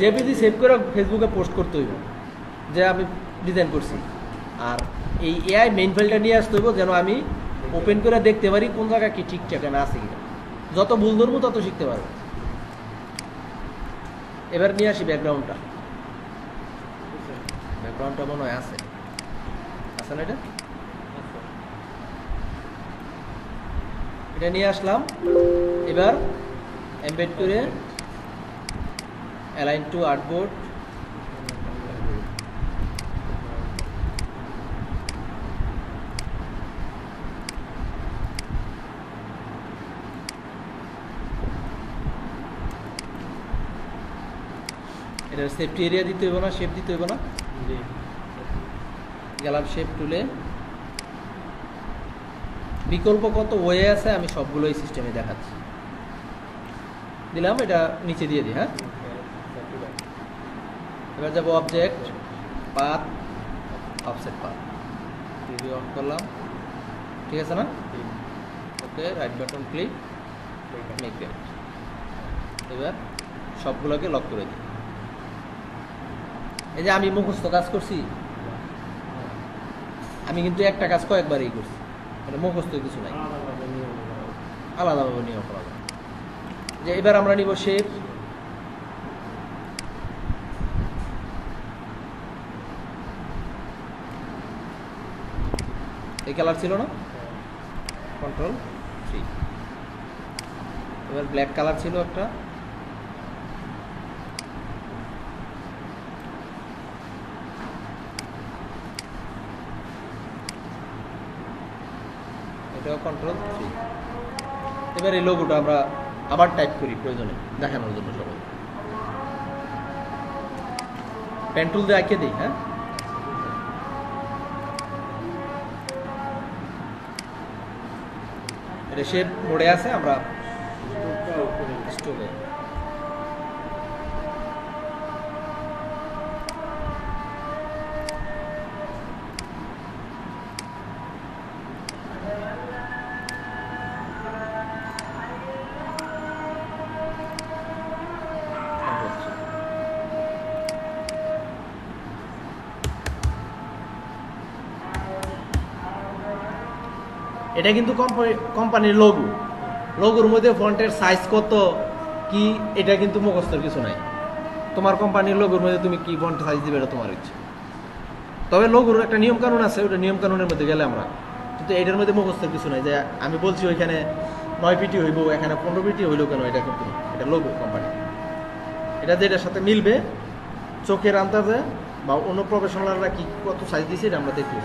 A: জেপিজি সেভ করে ফেসবুকে পোস্ট করতে হইব যে আমি ডিজাইন করছি। আর এই এআই মেইন ফাইলটা নিয়ে আসতে হইব যেন আমি ওপেন করে দেখতে পারি কোন জায়গায় কি ঠিকঠাক না আছে কিনা। যত ভুল ধরবো তত শিখতে পারবো। এবার নিয়ে আসি ব্যাকগ্রাউন্ডটা, ব্যাকগ্রাউন্ডটা মনে হয় আছে না, এটা নিয়ে আসলাম। এবার এমবেড করে অ্যালাইন টু আর্টবোর্ড, এটার সেফটি এরিয়া দিতে হইব না, শেপ দিতে হইব না, গেলাম শেপ টুলে। বিকল্প কত ওয়ে আছে আমি সবগুলো এই সিস্টেমে দেখাচ্ছি। দিলাম, এটা নিচে দিয়ে দিই। হ্যাঁ, এবার যাবো object, path, offset path, preview on করলাম, ঠিক আছে না? Okay, right button click, make that. এবার সবগুলোকে লক করে দিই। এই যে আমি মুখস্থ কাজ করছি, আমি কিন্তু একটা কাজ কয়েকবারই করছি, মানে মুখস্থ কিছু নাই, আলাদাভাবে নিয়ম করা যায়। যে এবার আমরা নিব শেপ, এই কালার ছিল না, Ctrl+3। এবার ব্ল্যাক কালার ছিল একটা, এটাও Ctrl+3। এবার এই লোগোটা আমরা আবার টাইপ করি প্রয়োজনে দেখানোর জন্য সবাই। পেন টুল দিয়ে আঁকিয়ে দিই। হ্যাঁ, শেপ মোড়ে আছে, আমরা স্টোরে এটা কিন্তু কোম্পানির লোগোর মধ্যে ফন্টের সাইজ কত কি এটা কিন্তু মুখস্থের কিছু নাই। তোমার কোম্পানির লোগোর মধ্যে তুমি কি ফন্ট সাইজ দিবে এটা তোমার ইচ্ছে। তবে লোগোর একটা নিয়ম কানুন আছে, ওটা নিয়ম কানুনের মধ্যে গেলে আমরা, কিন্তু এটার মধ্যে মুখস্থের কিছু নাই যে আমি বলছি ওইখানে 9 পিটি হইব, এখানে 15 পিটি হইলো কেন, এটা কিন্তু এটা লোগো কোম্পানি। এটা যেটার সাথে মিলবে চোখের আন্দাজে বা অন্য প্রফেশনালরা কি কত সাইজ দিয়েছে এটা আমরা দেখি।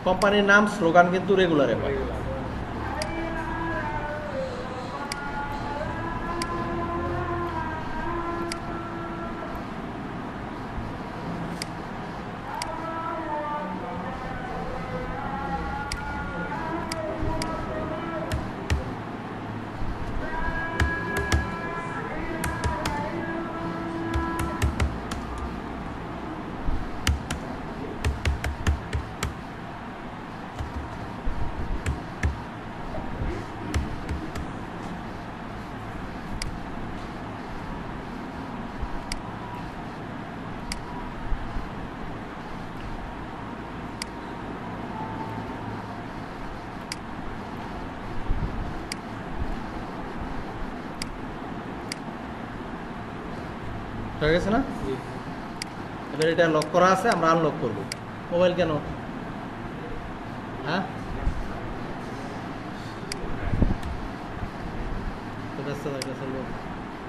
A: কোম্পানির নাম স্লোগান কিন্তু রেগুলারে হয়। হয়ে গেছে না? এবার এটা লক করা আছে, আমরা আনলক করব। মোবাইল কেন? হ্যাঁ,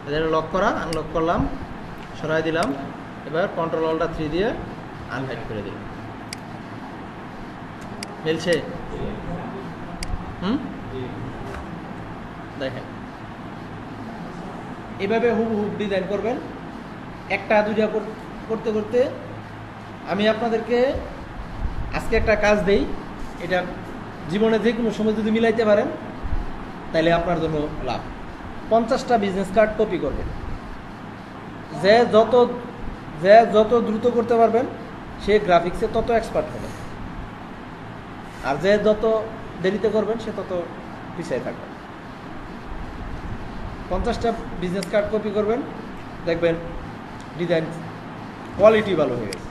A: এটা লক করা, আনলক করলাম, সরাই দিলাম। এবার কন্ট্রোল অল্টার 3 দিয়ে আনহাইড করে দিলাম। মিলছে? দেখেন এভাবে হুবহু ডিজাইন করবেন। একটা দুইটা করতে করতে আমি আপনাদেরকে আজকে একটা কাজ দেই, এটা জীবনে যে কোনো সময় যদি মিলাইতে পারেন তাহলে আপনার জন্য লাভ। 50টা বিজনেস কার্ড কপি করবেন। যে যত দ্রুত করতে পারবেন সে গ্রাফিক্সে তত এক্সপার্ট হবে, আর যে যত দেরিতে করবেন সে তত পিছিয়ে থাকবে। 50টা বিজনেস কার্ড কপি করবেন, দেখবেন ডিজাইন কোয়ালিটি ভালো হয়ে গেছে।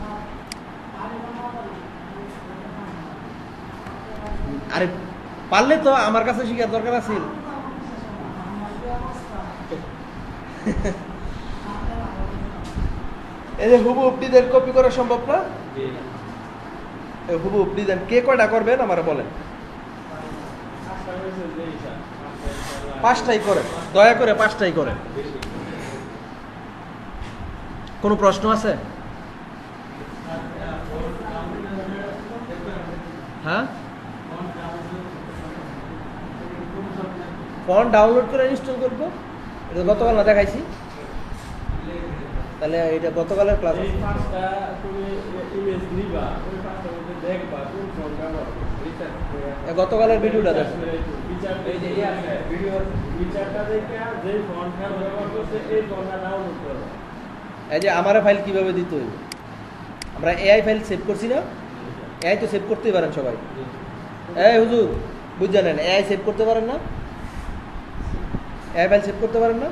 A: আরে পারলে তো আমার কাছে শিখার দরকার আছে। এই যে হুবহু ডিজাইন কপি করা সম্ভব না? হুবহু ডিজাইন কে কয়টা করবেন আমার বলেন? 5টাই করেন, দয়া করে 5টাই করেন। কোনো প্রশ্ন আছে? হ্যাঁ, ফন্ট ডাউনলোড করে ইনস্টল করবো। এটা গতকাল না দেখাইছি, তাহলে এটা গতকালের ক্লাস। গতকালের ভিডিওটা দেখো। এই যে আমার ফাইল কিভাবে দিতে হইব, আমরা এআই ফাইল সেভ করছি না? এআই তো সেভ করতেই পারেন সবাই। এই হুজুর বুঝ জানেন এআই সেভ করতে পারেন না? এআই ফাইল সেভ করতে পারেন না?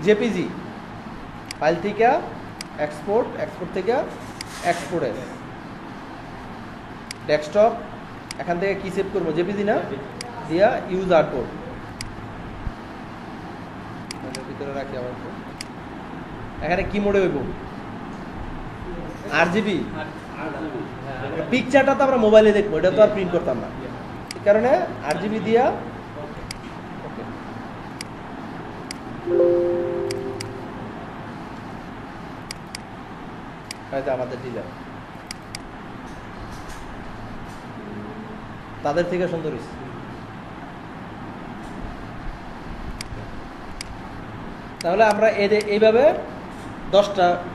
A: জেপিজি ফাইল থেকে এক্সপোর্ট থেকে এক্সপোর্টে ডেস্কটপ, এখান থেকে কি সেভ করবো? জেপিজি না দিয়া ইউজ আর্টবোর্ড ভিতরে রাখি। আবার এখানে কি মোডে হইব? RGB। পিকচারটা তো আমরা মোবাইলে দেখবো, এটা তো আর প্রিন্ট করতাম না। এই কারণে RGB দিয়া ওকে হয়তো আমাদের ডিজাইন তাদের থেকে সুন্দর হয়েছে। তাহলে আমরা এইভাবে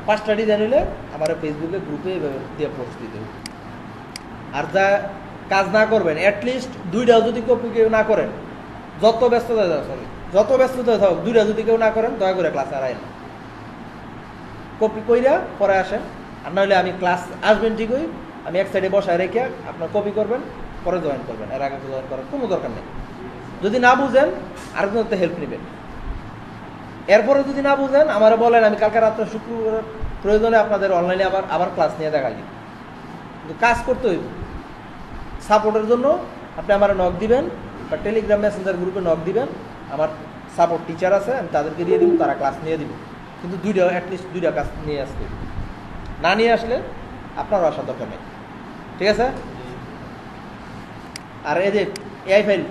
A: 5টা ডিজাইন হইলে আমার ফেসবুকে গ্রুপে এইভাবে দিয়ে পোস্ট দিতে হবে। আর যা কাজ না করবেন অ্যাটলিস্ট 2টাও যদি কপি কেউ না করেন, যত ব্যস্ততা থাকুক 2টা যদি কেউ না করেন দয়া করে ক্লাসে আর আইন কপি কইরা পরে আসেন। আর নাহলে আমি ক্লাস আসবেন ঠিকই, আমি এক সাইডে বসায় রেখে আপনার কপি করবেন, পরে জয়েন করবেন, এর আগে জয়েন করার কোনো দরকার নেই। যদি না বুঝেন আরেকজনের হেল্প নেবেন। এরপরে যদি না বুঝেন আমার বলেন, আমি কালকে রাত্রে শুক্রবার প্রয়োজনে আপনাদের অনলাইনে আবার ক্লাস নিয়ে দেখাই দিই। কিন্তু কাজ করতে হইব। সাপোর্টের জন্য আপনি আমার নক দিবেন বা টেলিগ্রাম মেসেঞ্জার গ্রুপে নক দিবেন, আমার সাপোর্ট টিচার আছে, আমি তাদেরকে দিয়ে দিব, তারা ক্লাস নিয়ে দিব। কিন্তু অ্যাটলিস্ট 2টা কাজ নিয়ে আসতে হবে। না নিয়ে আসলে আপনারও আসার দরকার নেই, ঠিক আছে? আর এই যে এআই ফাইল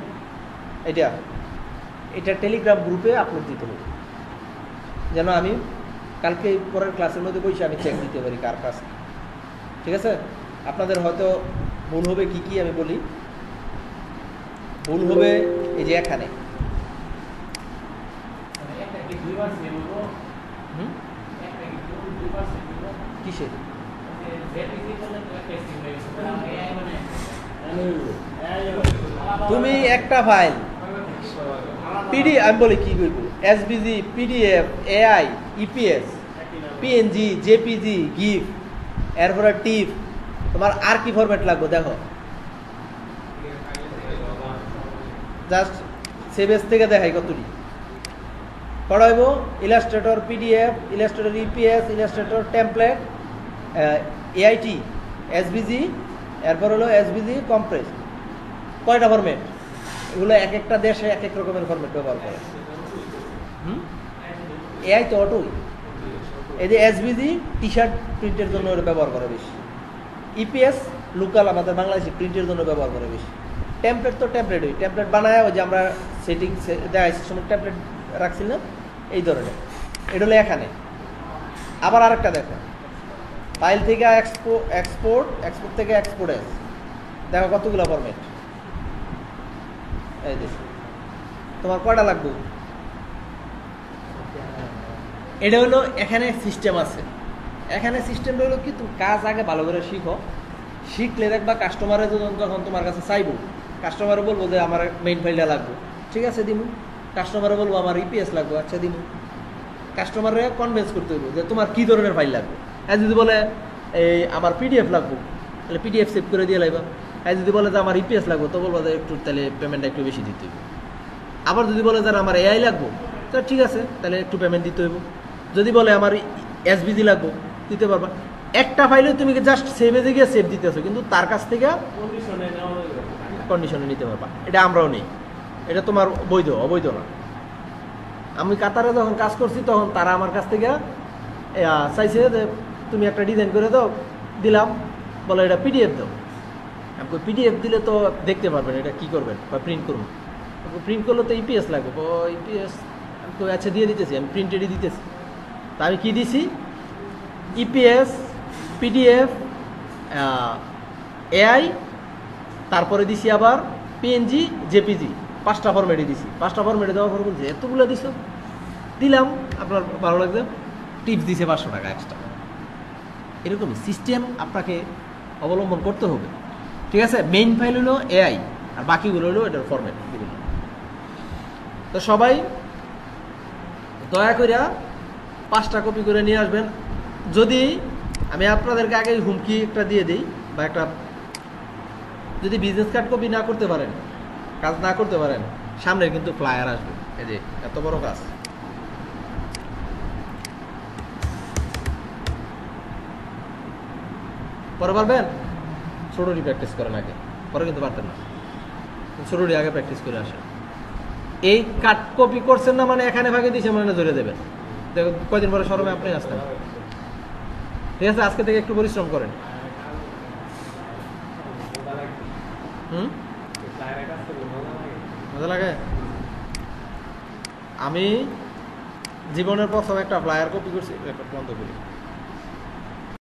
A: এটা টেলিগ্রাম গ্রুপে আপলোড দিতে হবে, যেন আমি কালকে পরের ক্লাসের মধ্যে বসে আমি চেক দিতে পারি কার কাজ। ঠিক আছে? আপনাদের হয়তো ভুল হবে কি কি আমি বলি। ভুল হবে এই যে এখানে কিসে তুমি একটা ফাইল পিডি আমি বলি কি বলবো, SBG, PDF, AI, EPS, PNG, JPG, GIF, এরপরে টিপ, তোমার আর কি ফরম্যাট লাগবে দেখো, জাস্ট সেভেজ থেকে দেখাই কতটি পড়াইব। Illustrator PDF, Illustrator EPS, Illustrator template, AIT, এসবিজি, এরপর হলো এসবিজি কম্প্রেস। কয়টা ফরম্যাট? এগুলো এক একটা দেশে এক এক রকমের ফরম্যাট ব্যবহার করে। এআই তো অটোই। এই যে এসবিজি টি শার্ট প্রিন্টের জন্য ব্যবহার করে বেশি। ইপিএস লোকাল আমাদের বাংলাদেশি প্রিন্টের জন্য ব্যবহার করে বেশি। টেমপ্লেট তো টেমপ্লেটই, টেমপ্লেট বানায় ওই যে আমরা সেটিংস দেখাইছি সময় টেমপ্লেট রাখছি না, এই ধরনের। এটা হলো এখানে। আবার আরেকটা দেখো, ফাইল থেকে এক্সপোর্ট থেকে এক্সপোর্ট এস, দেখো কতগুলো ফরম্যাট। এই দেখো তোমার কয়টা লাগবে? এটা হলো এখানে সিস্টেম আছে। এখানে সিস্টেমটা হলো কি, তুমি কাজ আগে ভালো করে শিখো, শিখলে দেখবা কাস্টমারে যখন তোমার কাছে চাইবো, কাস্টমারে বলবো যে আমার মেইন ফাইলটা লাগবে, ঠিক আছে দিমু। কাস্টমারে বলবো আমার ইপিএস লাগবে, আচ্ছা দিমু। কাস্টমারে কনভিন্স করতে হইব যে তোমার কি ধরনের ফাইল লাগবে। আর যদি বলে এই আমার পিডিএফ লাগবে, তাহলে পিডিএফ সেভ করে দিয়ে লাগবে। আর যদি বলে যে আমার ইপিএস লাগবে, তো বলবো যে একটু তাহলে পেমেন্টটা একটু বেশি দিতে হইব। আবার যদি বলে যে আমার এআই লাগবে, তো ঠিক আছে তাহলে একটু পেমেন্ট দিতে হইব। যদি বলে আমার এসবিজি লাগবে, দিতে পারবা। একটা ফাইলে তুমি জাস্ট সেভে গিয়ে সেভ দিতে আসো, কিন্তু তার কাছ থেকে কন্ডিশনে নিতে পারবা। এটা আমরাও নেই, এটা তোমার বৈধ, অবৈধ না। আমি কাতারে যখন কাজ করছি তখন তারা আমার কাছ থেকে চাইছে যে তুমি একটা ডিজাইন করে দাও, দিলাম, বলে এটা পিডিএফ দাও। আমি পিডিএফ দিলে তো দেখতে পারবেন এটা কি করবেন বা প্রিন্ট করুন। প্রিন্ট করলে তো ইপিএস লাগবে, ইপিএস আমি তো আচ্ছা দিয়ে দিতেছি, আমি প্রিন্টেডই দিতেছি। তা আমি কী দিছি, ইপিএস, পিডিএফ, এআই, তারপরে দিছি আবার পিএনজি, জেপিজি, 5টা ফরম্যাটে দিছি। 5টা ফরম্যাটে দেওয়ার পর বলছে এতগুলো দিছো, দিলাম, আপনার ভালো লাগবে, টিপস দিছে 500 টাকা এক্সট্রা। এরকমই সিস্টেম আপনাকে অবলম্বন করতে হবে, ঠিক আছে? মেইন ফাইল হলো এআই, আর বাকিগুলো হলো এটার ফরম্যাট বিভিন্ন। তো সবাই দয়া করে 5টা কপি করে নিয়ে আসবেন। যদি আমি আপনাদেরকে আগে হুমকি একটা দিয়ে দিই, বা একটা, যদি বিজনেস কার্ড কপি না করতে পারেন, কাজ না করতে পারেন, সামনে কিন্তু ফ্লায়ার আসবে। এই যে এত বড় কাজ, পরে পারবেন? ছোটটি প্র্যাকটিস করেন আগে, পরে কিন্তু পারতেন না। ছোটটি আগে প্র্যাকটিস করে আসেন। এই কাট কপি করছেন না মানে এখানে ভাগে দিয়েছে মানে ধরে দেবেন, দেখো কয়দিন পরে শরমে আপনি আসতেন। ঠিক আছে? আজকে থেকে একটু পরিশ্রম করেন। মজা লাগে? আমি জীবনের প্রথম একটা ফ্লায়ার কপি করছি, একটা বন্ধ করি।